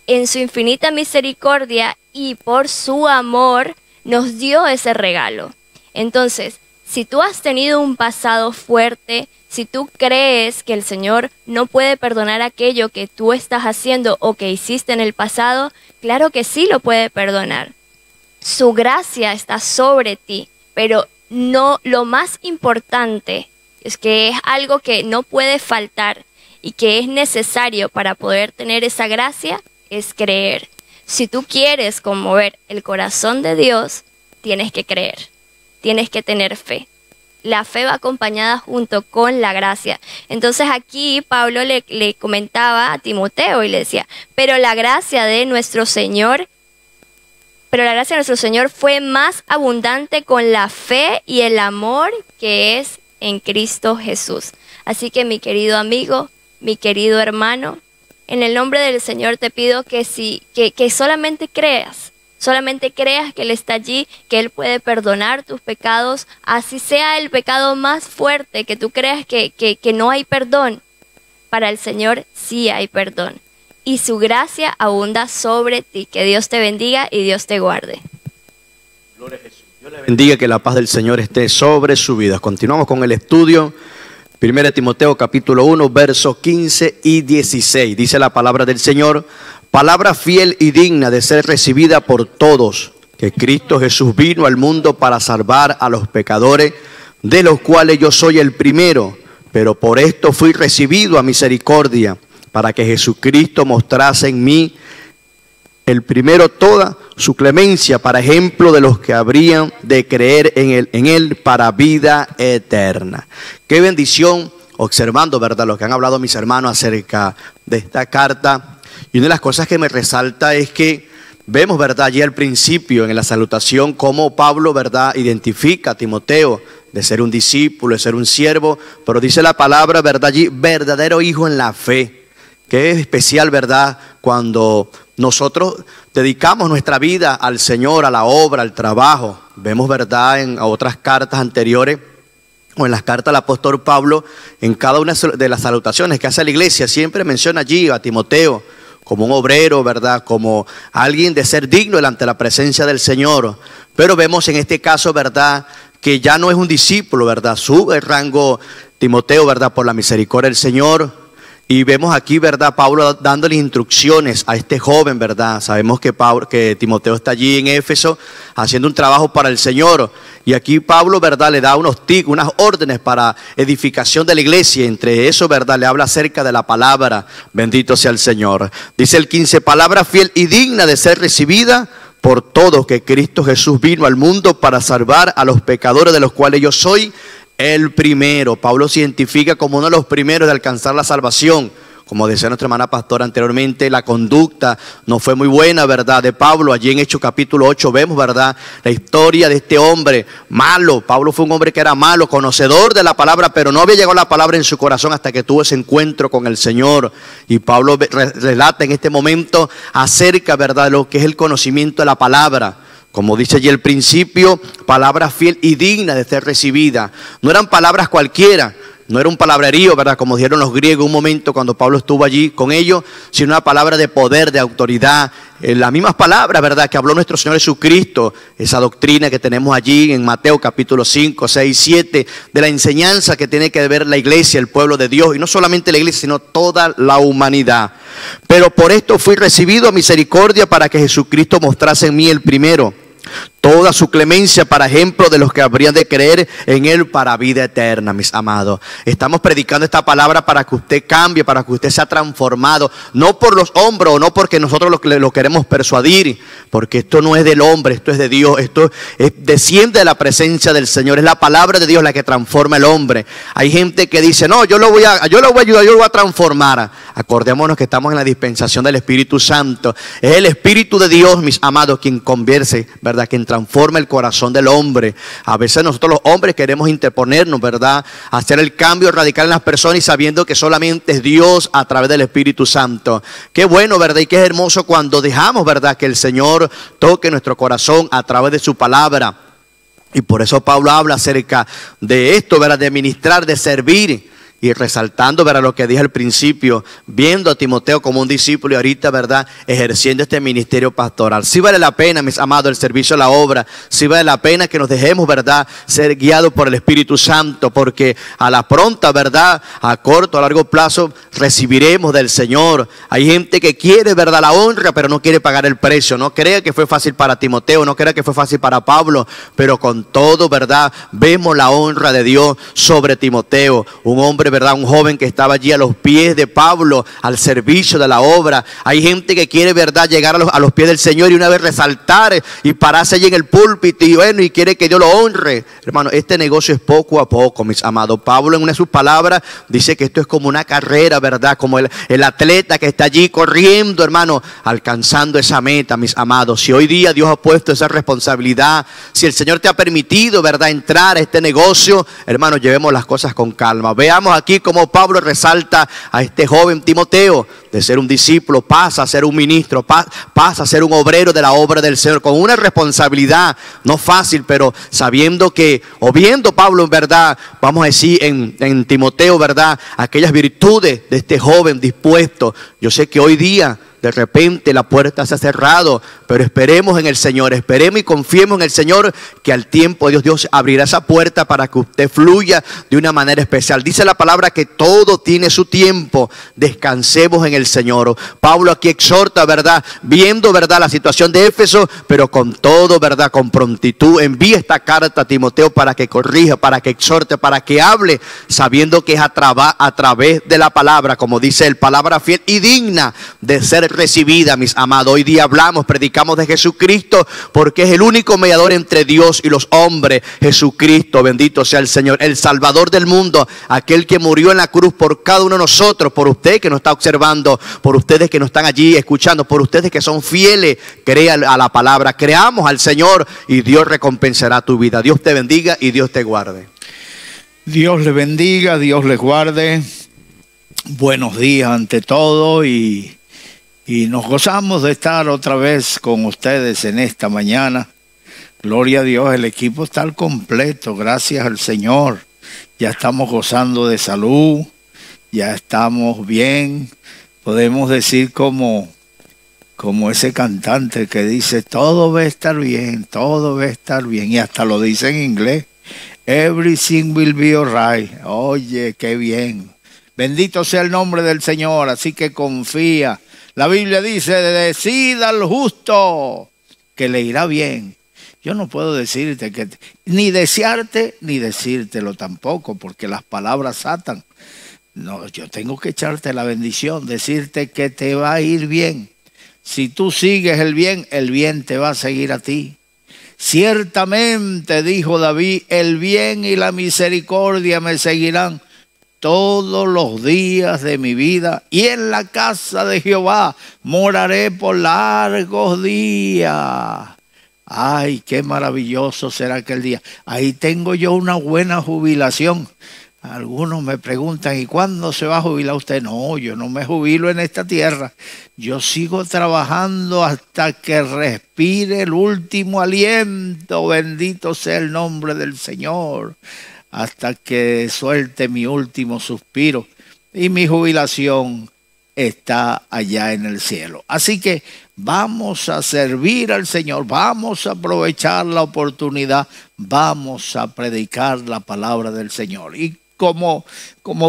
[SPEAKER 6] en su infinita misericordia y por su amor, nos dio ese regalo. Entonces, si tú has tenido un pasado fuerte, si tú crees que el Señor no puede perdonar aquello que tú estás haciendo o que hiciste en el pasado, claro que sí lo puede perdonar. Su gracia está sobre ti, pero no, lo más importante es que es algo que no puede faltar y que es necesario para poder tener esa gracia, es creer. Si tú quieres conmover el corazón de Dios, tienes que creer, tienes que tener fe. La fe va acompañada junto con la gracia. Entonces aquí Pablo le comentaba a Timoteo y le decía, pero la gracia de nuestro Señor fue más abundante con la fe y el amor que es en Cristo Jesús. Así que, mi querido amigo, mi querido hermano, en el nombre del Señor te pido que solamente creas que Él está allí, que Él puede perdonar tus pecados, así sea el pecado más fuerte, que tú creas que no hay perdón. Para el Señor sí hay perdón. Y su gracia abunda sobre ti. Que Dios te bendiga y Dios te guarde.
[SPEAKER 7] Gloria a Jesús. Dios le bendiga, que la paz del Señor esté sobre su vida. Continuamos con el estudio. 1 Timoteo capítulo 1, versos 15 y 16. Dice la palabra del Señor: palabra fiel y digna de ser recibida por todos, que Cristo Jesús vino al mundo para salvar a los pecadores, de los cuales yo soy el primero, pero por esto fui recibido a misericordia, para que Jesucristo mostrase en mí el primero toda su clemencia, para ejemplo de los que habrían de creer en él para vida eterna. Qué bendición, observando, ¿verdad?, lo que han hablado mis hermanos acerca de esta carta. Y una de las cosas que me resalta es que vemos, ¿verdad?, allí al principio en la salutación cómo Pablo, ¿verdad?, identifica a Timoteo de ser un discípulo, de ser un siervo, pero dice la palabra, ¿verdad?, allí, verdadero hijo en la fe. Qué especial, ¿verdad?, cuando nosotros dedicamos nuestra vida al Señor, a la obra, al trabajo. Vemos, ¿verdad?, en otras cartas anteriores, o en las cartas del apóstol Pablo, en cada una de las salutaciones que hace a la iglesia, siempre menciona allí a Timoteo como un obrero, ¿verdad?, como alguien de ser digno delante de la presencia del Señor. Pero vemos en este caso, ¿verdad?, que ya no es un discípulo, ¿verdad?, sube el rango Timoteo, ¿verdad?, por la misericordia del Señor. Y vemos aquí, ¿verdad?, Pablo dándole instrucciones a este joven, ¿verdad? Sabemos que Timoteo está allí en Éfeso haciendo un trabajo para el Señor. Y aquí Pablo, ¿verdad?, le da unas órdenes para edificación de la iglesia. Entre eso, ¿verdad?, le habla acerca de la palabra. Bendito sea el Señor. Dice el 15, palabra fiel y digna de ser recibida por todos, que Cristo Jesús vino al mundo para salvar a los pecadores, de los cuales yo soy el primero. Pablo se identifica como uno de los primeros de alcanzar la salvación. Como decía nuestra hermana pastora anteriormente, la conducta no fue muy buena, ¿verdad?, de Pablo. Allí en Hechos capítulo 8 vemos, ¿verdad?, la historia de este hombre malo. Pablo fue un hombre que era malo, conocedor de la palabra, pero no había llegado la palabra en su corazón hasta que tuvo ese encuentro con el Señor. Y Pablo relata en este momento acerca, ¿verdad?, de lo que es el conocimiento de la palabra. Como dice allí el principio, palabra fiel y digna de ser recibida. No eran palabras cualquiera, no era un palabrerío, ¿verdad?, como dijeron los griegos un momento cuando Pablo estuvo allí con ellos, sino una palabra de poder, de autoridad. Las mismas palabras, ¿verdad?, que habló nuestro Señor Jesucristo, esa doctrina que tenemos allí en Mateo capítulo 5, 6, 7, de la enseñanza que tiene que ver la iglesia, el pueblo de Dios, y no solamente la iglesia, sino toda la humanidad. Pero por esto fui recibido a misericordia, para que Jesucristo mostrase en mí el primero toda su clemencia, para ejemplo de los que habrían de creer en él para vida eterna. Mis amados, estamos predicando esta palabra para que usted cambie, para que usted sea transformado, no por los hombres o no porque nosotros lo queremos persuadir, porque esto no es del hombre, esto es de Dios, desciende de la presencia del Señor, es la palabra de Dios la que transforma al hombre. Hay gente que dice, no, yo lo voy a ayudar, yo lo voy a transformar. Acordémonos que estamos en la dispensación del Espíritu Santo. Es el Espíritu de Dios, mis amados, quien convierte, ¿verdad?, quien transforma el corazón del hombre. A veces nosotros los hombres queremos interponernos, ¿verdad?, hacer el cambio radical en las personas, y sabiendo que solamente es Dios a través del Espíritu Santo. Qué bueno, ¿verdad?, y qué hermoso cuando dejamos, ¿verdad?, que el Señor toque nuestro corazón a través de su palabra. Y por eso Pablo habla acerca de esto, ¿verdad?, de ministrar, de servir. Y resaltando, ¿verdad?, lo que dije al principio, viendo a Timoteo como un discípulo y ahorita, ¿verdad?, ejerciendo este ministerio pastoral. Sí vale la pena, mis amados, el servicio a la obra. Sí vale la pena que nos dejemos, ¿verdad?, ser guiados por el Espíritu Santo, porque a la pronta, ¿verdad?, a corto, a largo plazo, recibiremos del Señor. Hay gente que quiere, ¿verdad?, la honra, pero no quiere pagar el precio. No crea que fue fácil para Timoteo, no crea que fue fácil para Pablo, pero con todo, ¿verdad?, vemos la honra de Dios sobre Timoteo, un hombre, ¿verdad?, un joven que estaba allí a los pies de Pablo, al servicio de la obra. Hay gente que quiere, ¿verdad?, llegar a los pies del Señor y una vez resaltar y pararse allí en el púlpito y bueno, y quiere que Dios lo honre. Hermano, este negocio es poco a poco, mis amados. Pablo en una de sus palabras dice que esto es como una carrera, ¿verdad?, como el atleta que está allí corriendo, hermano, alcanzando esa meta, mis amados. Si hoy día Dios ha puesto esa responsabilidad, si el Señor te ha permitido, ¿verdad?, entrar a este negocio, hermano, llevemos las cosas con calma. Veamos aquí como Pablo resalta a este joven Timoteo, de ser un discípulo pasa a ser un ministro, pasa a ser un obrero de la obra del Señor, con una responsabilidad no fácil, pero sabiendo que, o viendo Pablo, en verdad, vamos a decir en Timoteo, ¿verdad?, aquellas virtudes de este joven dispuesto. Yo sé que hoy día de repente la puerta se ha cerrado, pero esperemos en el Señor, esperemos y confiemos en el Señor que al tiempo Dios abrirá esa puerta para que usted fluya de una manera especial. Dice la palabra que todo tiene su tiempo, descansemos en el Señor. Pablo aquí exhorta, ¿verdad? Viendo, ¿verdad?, la situación de Éfeso, pero con todo, ¿verdad?, con prontitud, envía esta carta a Timoteo para que corrija, para que exhorte, para que hable, sabiendo que es a través de la palabra, como dice el palabra fiel y digna de ser recibida, mis amados. Hoy día hablamos, predicamos de Jesucristo, porque es el único mediador entre Dios y los hombres. Jesucristo, bendito sea el Señor, el Salvador del mundo, aquel que murió en la cruz por cada uno de nosotros, por usted que nos está observando, por ustedes que nos están allí escuchando, por ustedes que son fieles. Crea a la palabra, creamos al Señor y Dios recompensará tu vida. Dios te bendiga y Dios te guarde.
[SPEAKER 8] Dios les bendiga, Dios les guarde. Buenos días ante todo y nos gozamos de estar otra vez con ustedes en esta mañana. Gloria a Dios, el equipo está al completo, gracias al Señor. Ya estamos gozando de salud, ya estamos bien. Podemos decir como ese cantante que dice, todo va a estar bien, todo va a estar bien. Y hasta lo dice en inglés. Everything will be alright. Oye, qué bien. Bendito sea el nombre del Señor, así que confía. La Biblia dice, decida al justo que le irá bien. Yo no puedo decirte que, ni desearte, ni decírtelo tampoco, porque las palabras atan. No, yo tengo que echarte la bendición, decirte que te va a ir bien. Si tú sigues el bien te va a seguir a ti. Ciertamente, dijo David, el bien y la misericordia me seguirán todos los días de mi vida, y en la casa de Jehová moraré por largos días. Ay, qué maravilloso será aquel día. Ahí tengo yo una buena jubilación. Algunos me preguntan, ¿y cuándo se va a jubilar usted? No, yo no me jubilo en esta tierra. Yo sigo trabajando hasta que respire el último aliento. Bendito sea el nombre del Señor. Hasta que suelte mi último suspiro. Y mi jubilación está allá en el cielo. Así que vamos a servir al Señor, vamos a aprovechar la oportunidad, vamos a predicar la palabra del Señor. Y como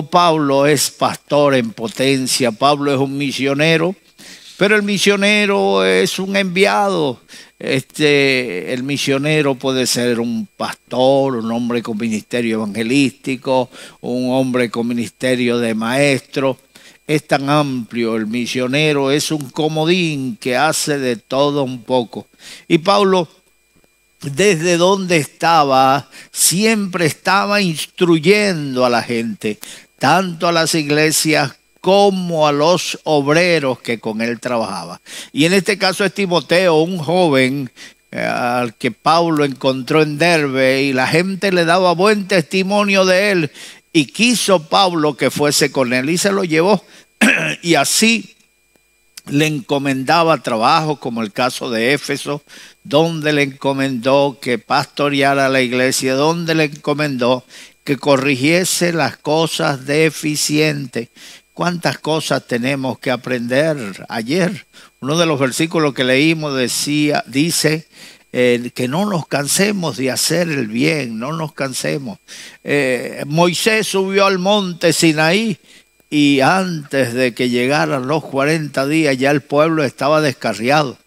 [SPEAKER 8] Pablo es pastor en potencia, Pablo es un misionero, pero el misionero es un enviado. El misionero puede ser un pastor, un hombre con ministerio evangelístico, un hombre con ministerio de maestro. Es tan amplio, el misionero es un comodín que hace de todo un poco. Y Pablo, desde donde estaba, siempre estaba instruyendo a la gente, tanto a las iglesias como a los obreros que con él trabajaba. Y en este caso es Timoteo, un joven al que Pablo encontró en Derbe, y la gente le daba buen testimonio de él, y quiso Pablo que fuese con él y se lo llevó. Y así le encomendaba trabajo, como el caso de Éfeso, donde le encomendó que pastoreara la iglesia, donde le encomendó que corrigiese las cosas deficientes. ¿Cuántas cosas tenemos que aprender? Ayer, uno de los versículos que leímos dice que no nos cansemos de hacer el bien, no nos cansemos. Moisés subió al monte Sinaí, y antes de que llegaran los 40 días ya el pueblo estaba descarriado.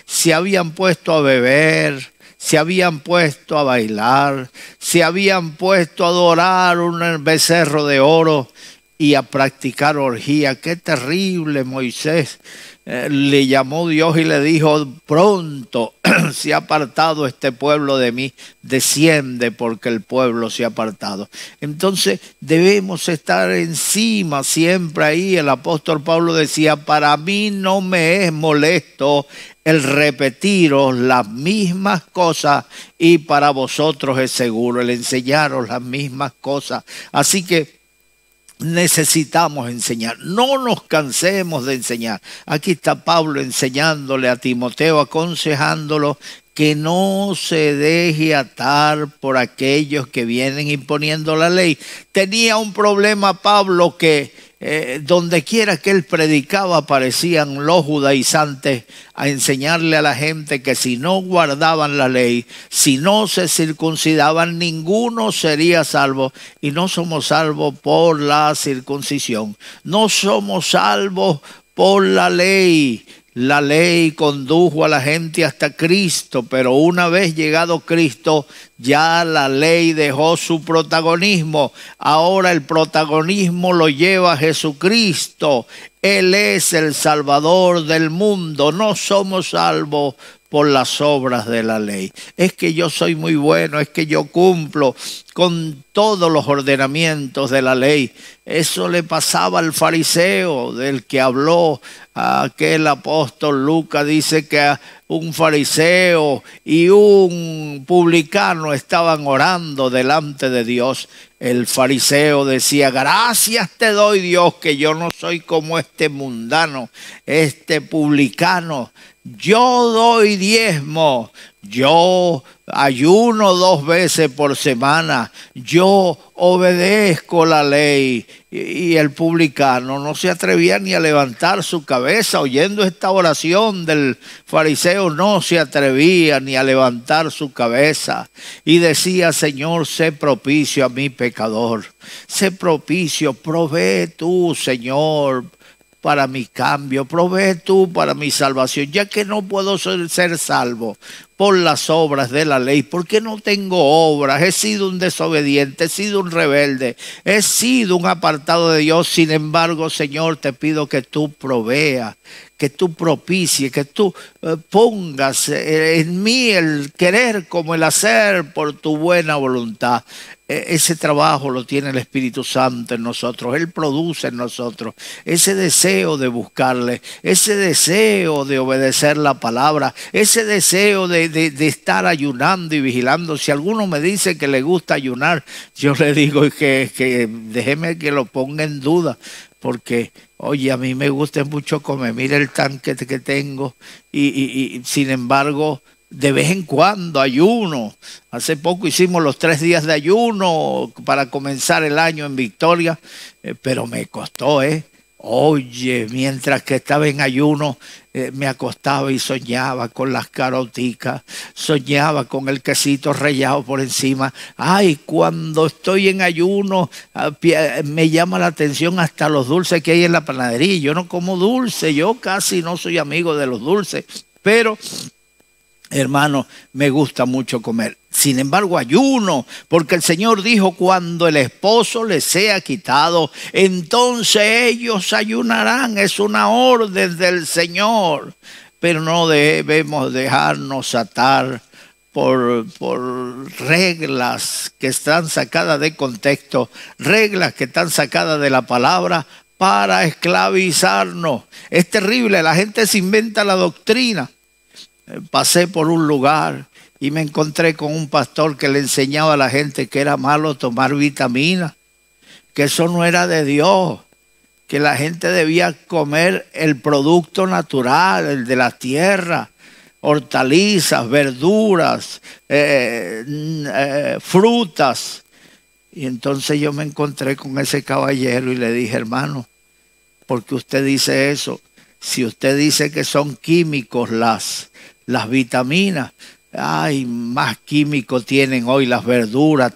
[SPEAKER 8] Se habían puesto a beber, se habían puesto a bailar, se habían puesto a adorar un becerro de oro y a practicar orgía. ¡Qué terrible! Moisés le llamó Dios y le dijo, pronto se ha apartado este pueblo de mí, desciende porque el pueblo se ha apartado. Entonces debemos estar encima siempre ahí. El apóstol Pablo decía, para mí no me es molesto el repetiros las mismas cosas, y para vosotros es seguro el enseñaros las mismas cosas. Así que necesitamos enseñar, no nos cansemos de enseñar. Aquí está Pablo enseñándole a Timoteo, aconsejándolo que no se deje atar por aquellos que vienen imponiendo la ley. Tenía un problema Pablo, que donde quiera que él predicaba aparecían los judaizantes a enseñarle a la gente que si no guardaban la ley, si no se circuncidaban, ninguno sería salvo. Y no somos salvos por la circuncisión, no somos salvos por la ley. La ley condujo a la gente hasta Cristo, pero una vez llegado Cristo, ya la ley dejó su protagonismo. Ahora el protagonismo lo lleva Jesucristo. Él es el Salvador del mundo. No somos salvos por las obras de la ley. Es que yo soy muy bueno, es que yo cumplo con todos los ordenamientos de la ley. Eso le pasaba al fariseo del que habló aquel apóstol Lucas. Dice que un fariseo y un publicano estaban orando delante de Dios. El fariseo decía: gracias te doy, Dios, que yo no soy como este mundano, este publicano. Yo doy diezmo, yo ayuno 2 veces por semana, yo obedezco la ley. Y el publicano no se atrevía ni a levantar su cabeza. Oyendo esta oración del fariseo, no se atrevía ni a levantar su cabeza. Y decía: Señor, sé propicio a mi pecador. Sé propicio, provee tú, Señor, para mi cambio, provee tú para mi salvación, ya que no puedo ser salvo por las obras de la ley, porque no tengo obras, he sido un desobediente, he sido un rebelde, he sido un apartado de Dios. Sin embargo, Señor, te pido que tú proveas, que tú propicies, que tú pongas en mí el querer como el hacer por tu buena voluntad. Ese trabajo lo tiene el Espíritu Santo en nosotros. Él produce en nosotros ese deseo de buscarle, ese deseo de obedecer la palabra, ese deseo de estar ayunando y vigilando. Si alguno me dice que le gusta ayunar, yo le digo que déjeme que lo ponga en duda, porque oye, a mí me gusta mucho comer. Mira el tanque que tengo y sin embargo, de vez en cuando ayuno. Hace poco hicimos los 3 días de ayuno para comenzar el año en Victoria, pero me costó, Oye, mientras que estaba en ayuno, me acostaba y soñaba con las caroticas, soñaba con el quesito rallado por encima. Ay, cuando estoy en ayuno, me llama la atención hasta los dulces que hay en la panadería. Yo no como dulce, yo casi no soy amigo de los dulces, pero hermano, me gusta mucho comer. Sin embargo, ayuno, porque el Señor dijo: cuando el esposo les sea quitado, entonces ellos ayunarán. Es una orden del Señor. Pero no debemos dejarnos atar por reglas que están sacadas de contexto, reglas que están sacadas de la palabra para esclavizarnos. Es terrible, la gente se inventa la doctrina. Pasé por un lugar y me encontré con un pastor que le enseñaba a la gente que era malo tomar vitaminas, que eso no era de Dios, que la gente debía comer el producto natural, el de la tierra, hortalizas, verduras, frutas. Y entonces yo me encontré con ese caballero y le dije: hermano, ¿por qué usted dice eso? Si usted dice que son químicos las vitaminas, ay, más químicos tienen hoy las verduras,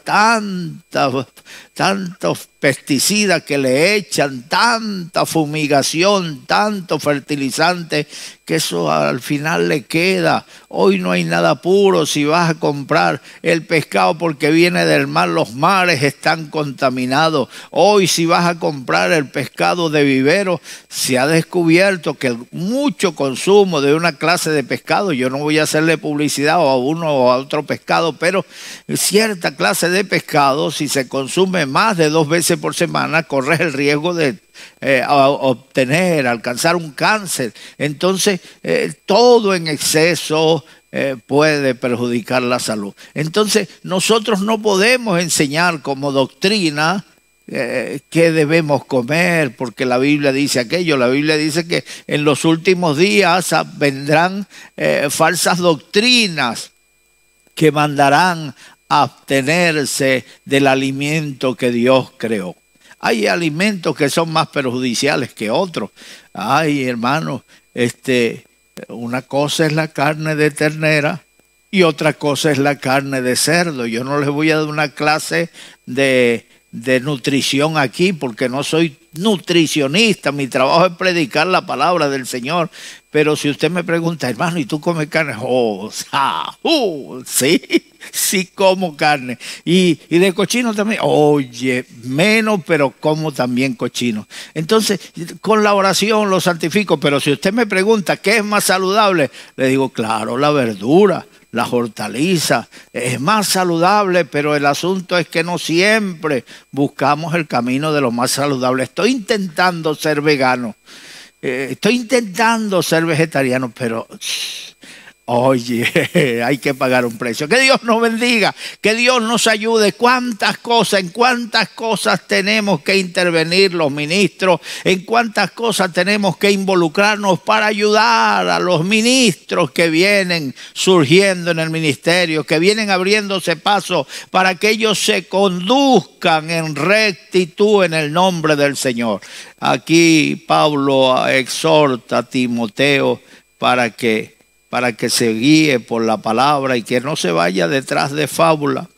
[SPEAKER 8] tantos pesticidas que le echan, tanta fumigación, tanto fertilizante, que eso al final le queda. Hoy no hay nada puro. Si vas a comprar el pescado porque viene del mar, los mares están contaminados. Hoy si vas a comprar el pescado de vivero, se ha descubierto que mucho consumo de una clase de pescado, yo no voy a hacerle publicidad a uno o a otro pescado, pero cierta clase de pescado, si se consume más de 2 veces por semana, corres el riesgo de alcanzar un cáncer. Entonces, todo en exceso puede perjudicar la salud. Entonces, nosotros no podemos enseñar como doctrina qué debemos comer, porque la Biblia dice aquello. La Biblia dice que en los últimos días vendrán falsas doctrinas que mandarán a abstenerse del alimento que Dios creó. Hay alimentos que son más perjudiciales que otros. Ay, hermano, una cosa es la carne de ternera y otra cosa es la carne de cerdo. Yo no les voy a dar una clase de nutrición aquí porque no soy nutricionista. Mi trabajo es predicar la palabra del Señor. Pero si usted me pregunta, hermano, ¿y tú comes carne? Sí como carne. Y de cochino también. Oye, menos, pero como también cochino. Entonces, con la oración lo santifico. Pero si usted me pregunta, ¿qué es más saludable? Le digo, claro, la verdura, las hortalizas. Es más saludable, pero el asunto es que no siempre buscamos el camino de lo más saludable. Estoy intentando ser vegano. Estoy intentando ser vegetariano, pero oye, hay que pagar un precio. Que Dios nos bendiga, que Dios nos ayude. En cuántas cosas tenemos que intervenir los ministros, en cuántas cosas tenemos que involucrarnos para ayudar a los ministros que vienen surgiendo en el ministerio, que vienen abriéndose paso para que ellos se conduzcan en rectitud en el nombre del Señor. Aquí Pablo exhorta a Timoteo para que se guíe por la palabra y que no se vaya detrás de fábula,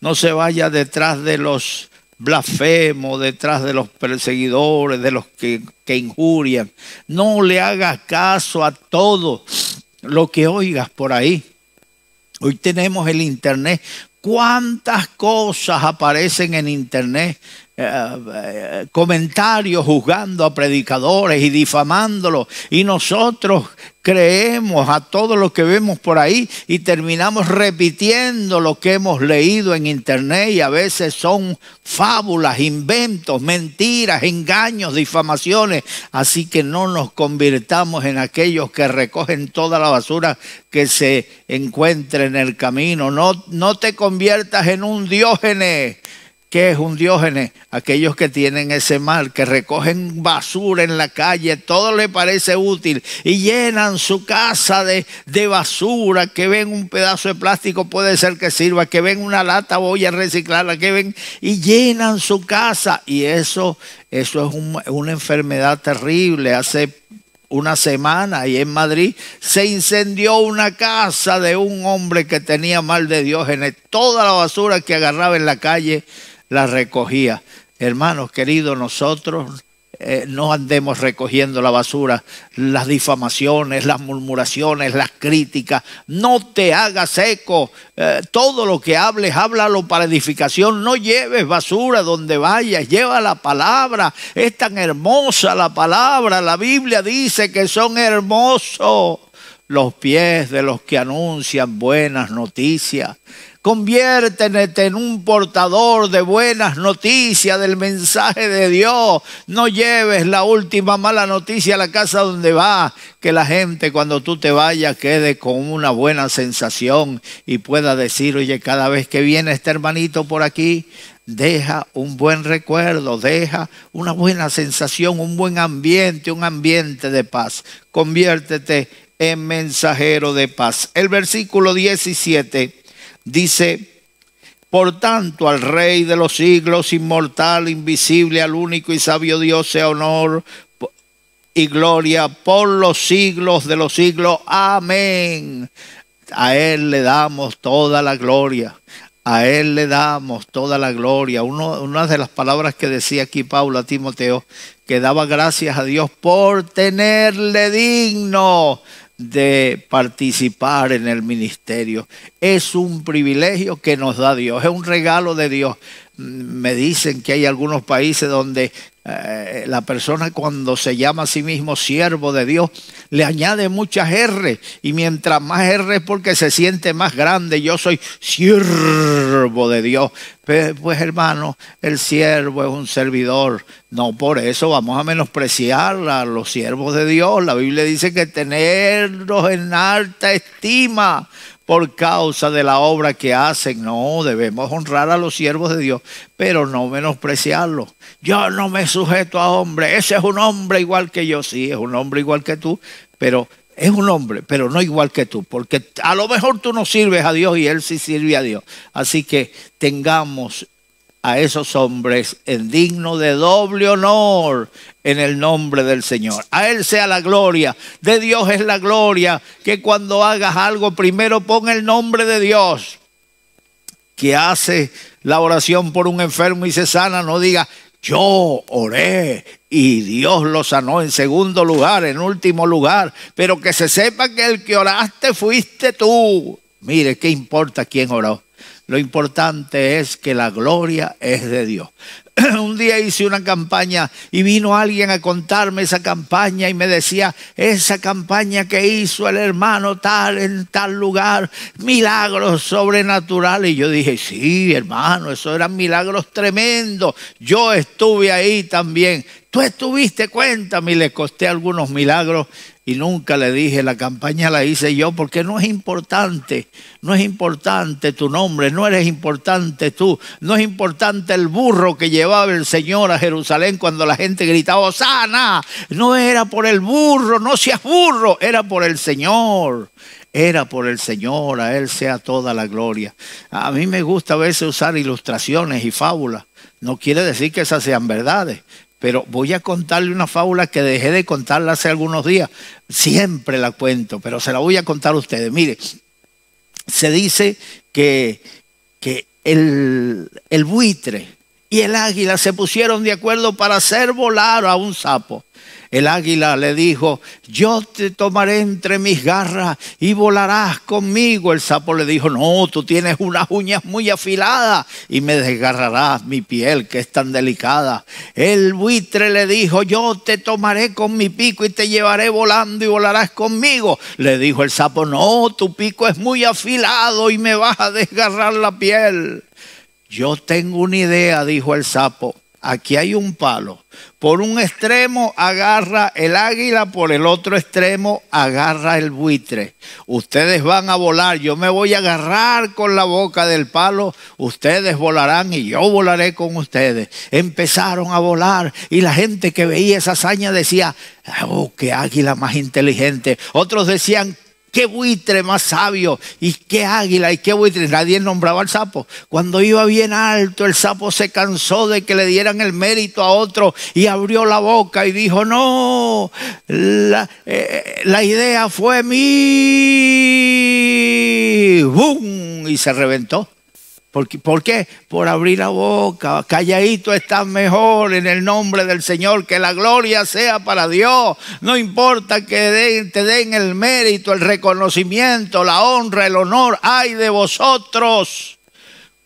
[SPEAKER 8] no se vaya detrás de los blasfemos, detrás de los perseguidores, de los que injurian. No le hagas caso a todo lo que oigas por ahí. Hoy tenemos el internet. ¿Cuántas cosas aparecen en internet? Comentarios juzgando a predicadores y difamándolos, y nosotros creemos a todo lo que vemos por ahí y terminamos repitiendo lo que hemos leído en internet, y a veces son fábulas, inventos, mentiras, engaños, difamaciones. Así que no nos convirtamos en aquellos que recogen toda la basura que se encuentre en el camino. No te conviertas en un Diógenes. ¿Qué es un Diógenes? Aquellos que tienen ese mal, que recogen basura en la calle, todo les parece útil y llenan su casa de basura, que ven un pedazo de plástico, puede ser que sirva, que ven una lata, voy a reciclarla, que ven y llenan su casa. Y eso es una enfermedad terrible. Hace una semana y en Madrid se incendió una casa de un hombre que tenía mal de Diógenes. Toda la basura que agarraba en la calle la recogía. Hermanos queridos, nosotros no andemos recogiendo la basura, las difamaciones, las murmuraciones, las críticas. No te hagas eco. Todo lo que hables, háblalo para edificación. No lleves basura donde vayas, lleva la palabra. Es tan hermosa la palabra. La Biblia dice que son hermosos los pies de los que anuncian buenas noticias. Conviértete en un portador de buenas noticias, del mensaje de Dios. No lleves la última mala noticia a la casa donde vas. Que la gente cuando tú te vayas quede con una buena sensación y pueda decir, oye, cada vez que viene este hermanito por aquí, deja un buen recuerdo, deja una buena sensación, un buen ambiente, un ambiente de paz. Conviértete en mensajero de paz. El versículo 17 dice: por tanto, al Rey de los siglos, inmortal, invisible, al único y sabio Dios, sea honor y gloria por los siglos de los siglos. Amén. A Él le damos toda la gloria. A Él le damos toda la gloria. Una de las palabras que decía aquí Pablo a Timoteo, que daba gracias a Dios por tenerle digno de participar en el ministerio. Es un privilegio que nos da Dios, es un regalo de Dios. Me dicen que hay algunos países donde la persona, cuando se llama a sí mismo siervo de Dios, le añade muchas R, y mientras más R es porque se siente más grande. Yo soy siervo de Dios. Pues hermano, el siervo es un servidor. No por eso vamos a menospreciar a los siervos de Dios. La Biblia dice que tenerlos en alta estima por causa de la obra que hacen. No, debemos honrar a los siervos de Dios, pero no menospreciarlos. Yo no me sujeto a hombre. Ese es un hombre igual que yo. Sí, es un hombre igual que tú, pero es un hombre, pero no igual que tú, porque a lo mejor tú no sirves a Dios y él sí sirve a Dios. Así que tengamos a esos hombres en digno de doble honor en el nombre del Señor. A Él sea la gloria, de Dios es la gloria, que cuando hagas algo primero pon el nombre de Dios. Que hace la oración por un enfermo y se sana, no diga yo oré y Dios lo sanó en segundo lugar, en último lugar, pero que se sepa que el que oraste fuiste tú. Mire, ¿qué importa quién oró? Lo importante es que la gloria es de Dios. Un día hice una campaña y vino alguien a contarme esa campaña y me decía, esa campaña que hizo el hermano tal en tal lugar, milagros sobrenaturales. Y yo dije, sí, hermano, esos eran milagros tremendos. Yo estuve ahí también. Tú estuviste, cuéntame. Y le conté algunos milagros y nunca le dije, la campaña la hice yo, porque no es importante. No es importante tu nombre, no eres importante tú. No es importante el burro que llevaba el Señor a Jerusalén cuando la gente gritaba, ¡Hosana! No era por el burro, no seas burro, era por el Señor. Era por el Señor, a Él sea toda la gloria. A mí me gusta a veces usar ilustraciones y fábulas. No quiere decir que esas sean verdades. Pero voy a contarle una fábula que dejé de contarla hace algunos días. Siempre la cuento, pero se la voy a contar a ustedes. Mire, se dice que el buitre y el águila se pusieron de acuerdo para hacer volar a un sapo. El águila le dijo, yo te tomaré entre mis garras y volarás conmigo. El sapo le dijo, no, tú tienes unas uñas muy afiladas y me desgarrarás mi piel que es tan delicada. El buitre le dijo, yo te tomaré con mi pico y te llevaré volando y volarás conmigo. Le dijo el sapo, no, tu pico es muy afilado y me vas a desgarrar la piel. Yo tengo una idea, dijo el sapo. Aquí hay un palo. Por un extremo agarra el águila, por el otro extremo agarra el buitre. Ustedes van a volar, yo me voy a agarrar con la boca del palo, ustedes volarán y yo volaré con ustedes. Empezaron a volar y la gente que veía esa hazaña decía, oh, qué águila más inteligente. Otros decían, qué buitre más sabio, y qué águila, y qué buitre. Nadie nombraba al sapo. Cuando iba bien alto, el sapo se cansó de que le dieran el mérito a otro y abrió la boca y dijo, no, la idea fue mía. ¡Bum! Y se reventó. ¿Por qué? Por abrir la boca. Calladito estás mejor en el nombre del Señor. Que la gloria sea para Dios. No importa que te den el mérito, el reconocimiento, la honra, el honor. ¡Ay de vosotros!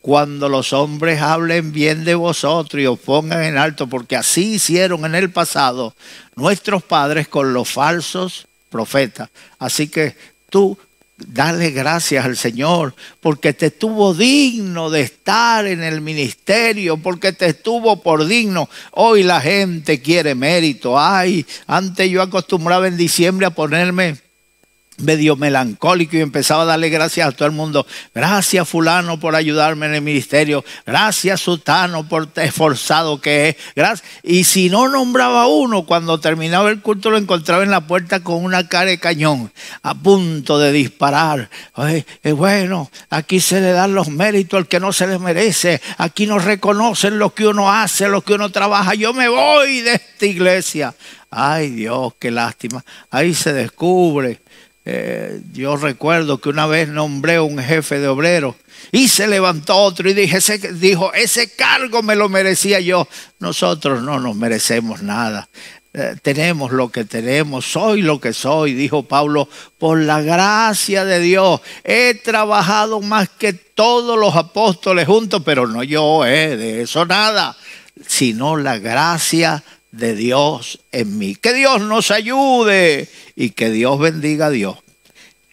[SPEAKER 8] Cuando los hombres hablen bien de vosotros y os pongan en alto, porque así hicieron en el pasado nuestros padres con los falsos profetas. Así que tú dale gracias al Señor porque te estuvo digno de estar en el ministerio, porque te estuvo por digno. Hoy la gente quiere mérito. Ay, antes yo acostumbraba en diciembre a ponerme medio melancólico y empezaba a darle gracias a todo el mundo. Gracias fulano por ayudarme en el ministerio. Gracias sutano por esforzado que es. Gracias. Y si no nombraba uno, cuando terminaba el culto lo encontraba en la puerta con una cara de cañón, a punto de disparar. Ay, bueno, aquí se le dan los méritos al que no se les merece. Aquí no reconocen lo que uno hace, lo que uno trabaja. Yo me voy de esta iglesia. Ay Dios, qué lástima. Ahí se descubre. Yo recuerdo que una vez nombré a un jefe de obreros y se levantó otro y dijo, ese cargo me lo merecía yo. Nosotros no nos merecemos nada. Tenemos lo que tenemos, soy lo que soy, dijo Pablo, por la gracia de Dios. He trabajado más que todos los apóstoles juntos, pero no yo, de eso nada, sino la gracia de Dios en mí. Que Dios nos ayude y que Dios bendiga a Dios.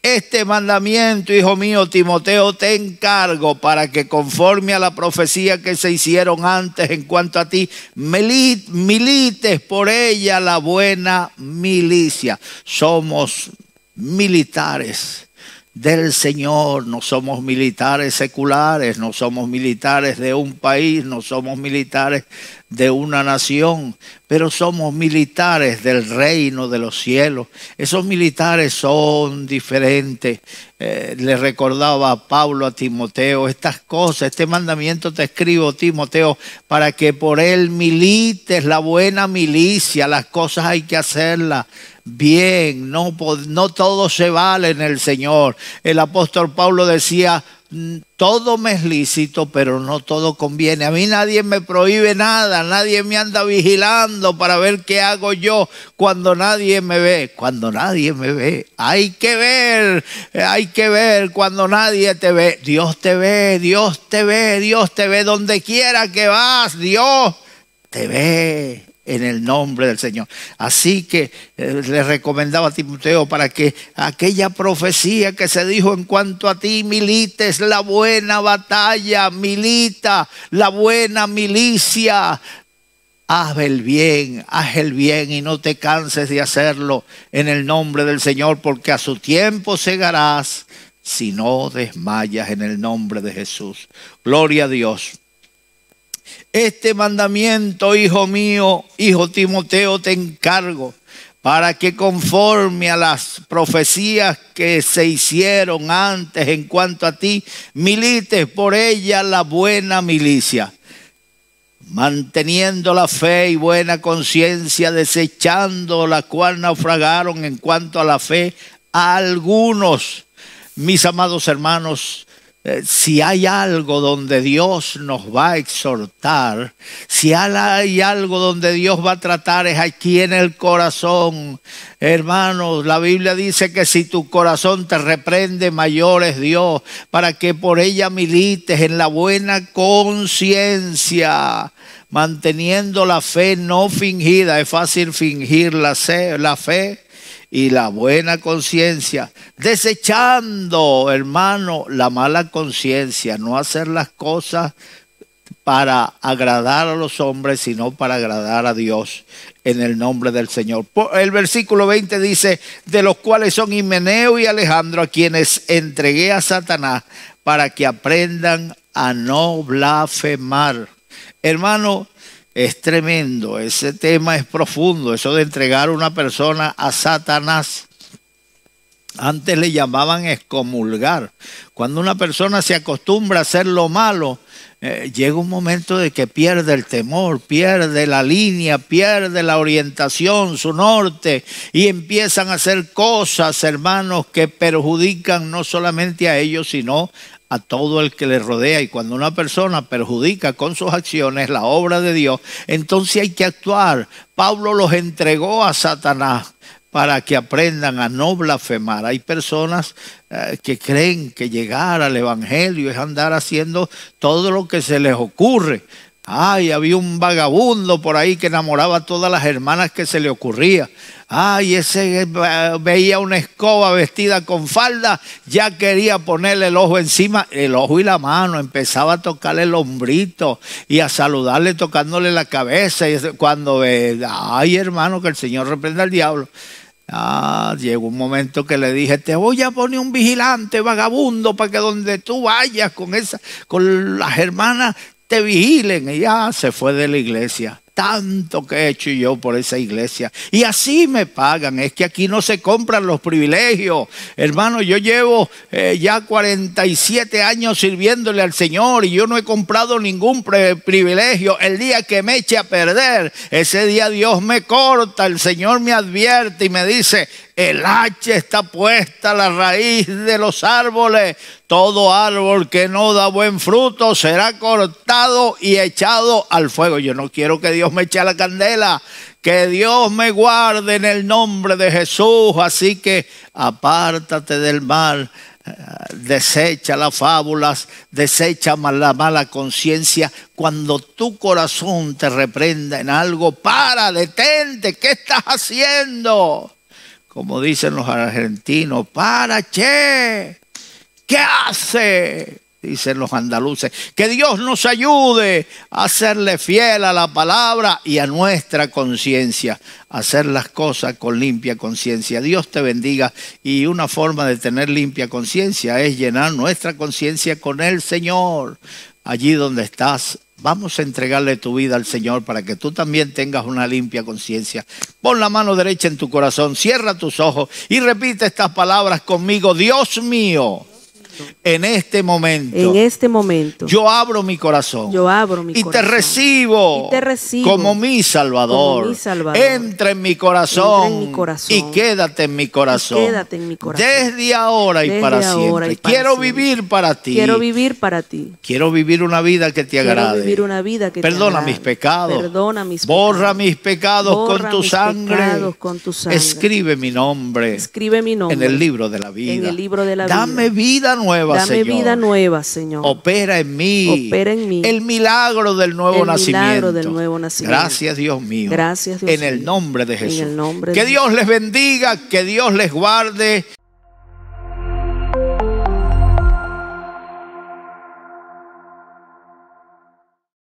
[SPEAKER 8] Este mandamiento, hijo mío, Timoteo, te encargo para que conforme a la profecía que se hicieron antes en cuanto a ti, milites por ella la buena milicia. Somos militares del Señor, no somos militares seculares, no somos militares de un país, no somos militares de una nación, pero somos militares del reino de los cielos. Esos militares son diferentes. Le recordaba a Pablo a Timoteo estas cosas. Este mandamiento te escribo, Timoteo, para que por él milites la buena milicia. Las cosas hay que hacerlas bien, no todo se vale en el Señor. El apóstol Pablo decía: todo me es lícito, pero no todo conviene. A mí nadie me prohíbe nada, nadie me anda vigilando para ver qué hago yo cuando nadie me ve. Cuando nadie me ve, hay que ver cuando nadie te ve. Dios te ve, Dios te ve, Dios te ve donde quiera que vas, Dios te ve. En el nombre del Señor. Así que le recomendaba a Timoteo para que aquella profecía que se dijo en cuanto a ti, milites la buena batalla, milita la buena milicia. Haz el bien y no te canses de hacerlo en el nombre del Señor, porque a su tiempo segarás si no desmayas en el nombre de Jesús. Gloria a Dios. Este mandamiento, hijo mío, hijo Timoteo, te encargo para que conforme a las profecías que se hicieron antes en cuanto a ti, milites por ella la buena milicia, manteniendo la fe y buena conciencia, desechando la cual naufragaron en cuanto a la fe a algunos. Mis amados hermanos, si hay algo donde Dios nos va a exhortar, si hay algo donde Dios va a tratar, es aquí en el corazón. Hermanos, la Biblia dice que si tu corazón te reprende, mayor es Dios, para que por ella milites en la buena conciencia, manteniendo la fe no fingida. Es fácil fingir la fe y la buena conciencia, desechando, hermano, la mala conciencia, no hacer las cosas para agradar a los hombres, sino para agradar a Dios, en el nombre del Señor. El versículo 20 dice: de los cuales son Himeneo y Alejandro, a quienes entregué a Satanás para que aprendan a no blasfemar. Hermano, es tremendo, ese tema es profundo, eso de entregar a una persona a Satanás. Antes le llamaban excomulgar. Cuando una persona se acostumbra a hacer lo malo, llega un momento de que pierde el temor, pierde la línea, pierde la orientación, su norte, y empiezan a hacer cosas, hermanos, que perjudican no solamente a ellos, sino a todo el que le rodea. Y cuando una persona perjudica con sus acciones la obra de Dios, entonces hay que actuar. Pablo los entregó a Satanás para que aprendan a no blasfemar. Hay personas que creen que llegar al evangelio es andar haciendo todo lo que se les ocurre. Ay, había un vagabundo por ahí que enamoraba a todas las hermanas que se le ocurría. Ay, ese veía una escoba vestida con falda, ya quería ponerle el ojo encima, el ojo y la mano, empezaba a tocarle el hombrito y a saludarle tocándole la cabeza. Y cuando ve, ay, hermano, que el Señor reprenda al diablo. Llegó un momento que le dije: te voy a poner un vigilante, vagabundo, para que donde tú vayas con las hermanas te vigilen. Y ya se fue de la iglesia. Tanto que he hecho yo por esa iglesia. Y así me pagan. Es que aquí no se compran los privilegios. Hermano, yo llevo ya 47 años sirviéndole al Señor y yo no he comprado ningún privilegio. El día que me eche a perder, ese día Dios me corta. El Señor me advierte y me dice: el hacha está puesta a la raíz de los árboles. Todo árbol que no da buen fruto será cortado y echado al fuego. Yo no quiero que Dios me eche a la candela. Que Dios me guarde en el nombre de Jesús. Así que apártate del mal. Desecha las fábulas, desecha la mala conciencia. Cuando tu corazón te reprenda en algo, detente. ¿Qué estás haciendo? Como dicen los argentinos, para, che, ¿qué hace? Dicen los andaluces. Que Dios nos ayude a serle fiel a la palabra y a nuestra conciencia, a hacer las cosas con limpia conciencia. Dios te bendiga. Y una forma de tener limpia conciencia es llenar nuestra conciencia con el Señor. Allí donde estás, Vamos a entregarle tu vida al Señor para que tú también tengas una limpia conciencia. Pon la mano derecha en tu corazón, cierra tus ojos y repite estas palabras conmigo. Dios mío, en este momento, yo abro mi corazón, y te recibo como mi Salvador. Entra en mi corazón, y quédate en mi corazón. Desde ahora y para siempre. Quiero vivir para ti. Quiero vivir una vida que te agrade. Perdona mis pecados. Borra mis pecados con tu sangre. Escribe mi nombre en el libro de la vida. Dame vida nueva.
[SPEAKER 4] Dame vida nueva, Señor.
[SPEAKER 8] Opera en mí el milagro del nuevo nacimiento. Gracias, Dios mío.
[SPEAKER 4] Gracias, Dios
[SPEAKER 8] en el nombre de Jesús.
[SPEAKER 4] En el nombre
[SPEAKER 8] que
[SPEAKER 4] de
[SPEAKER 8] Dios les bendiga, que Dios les guarde.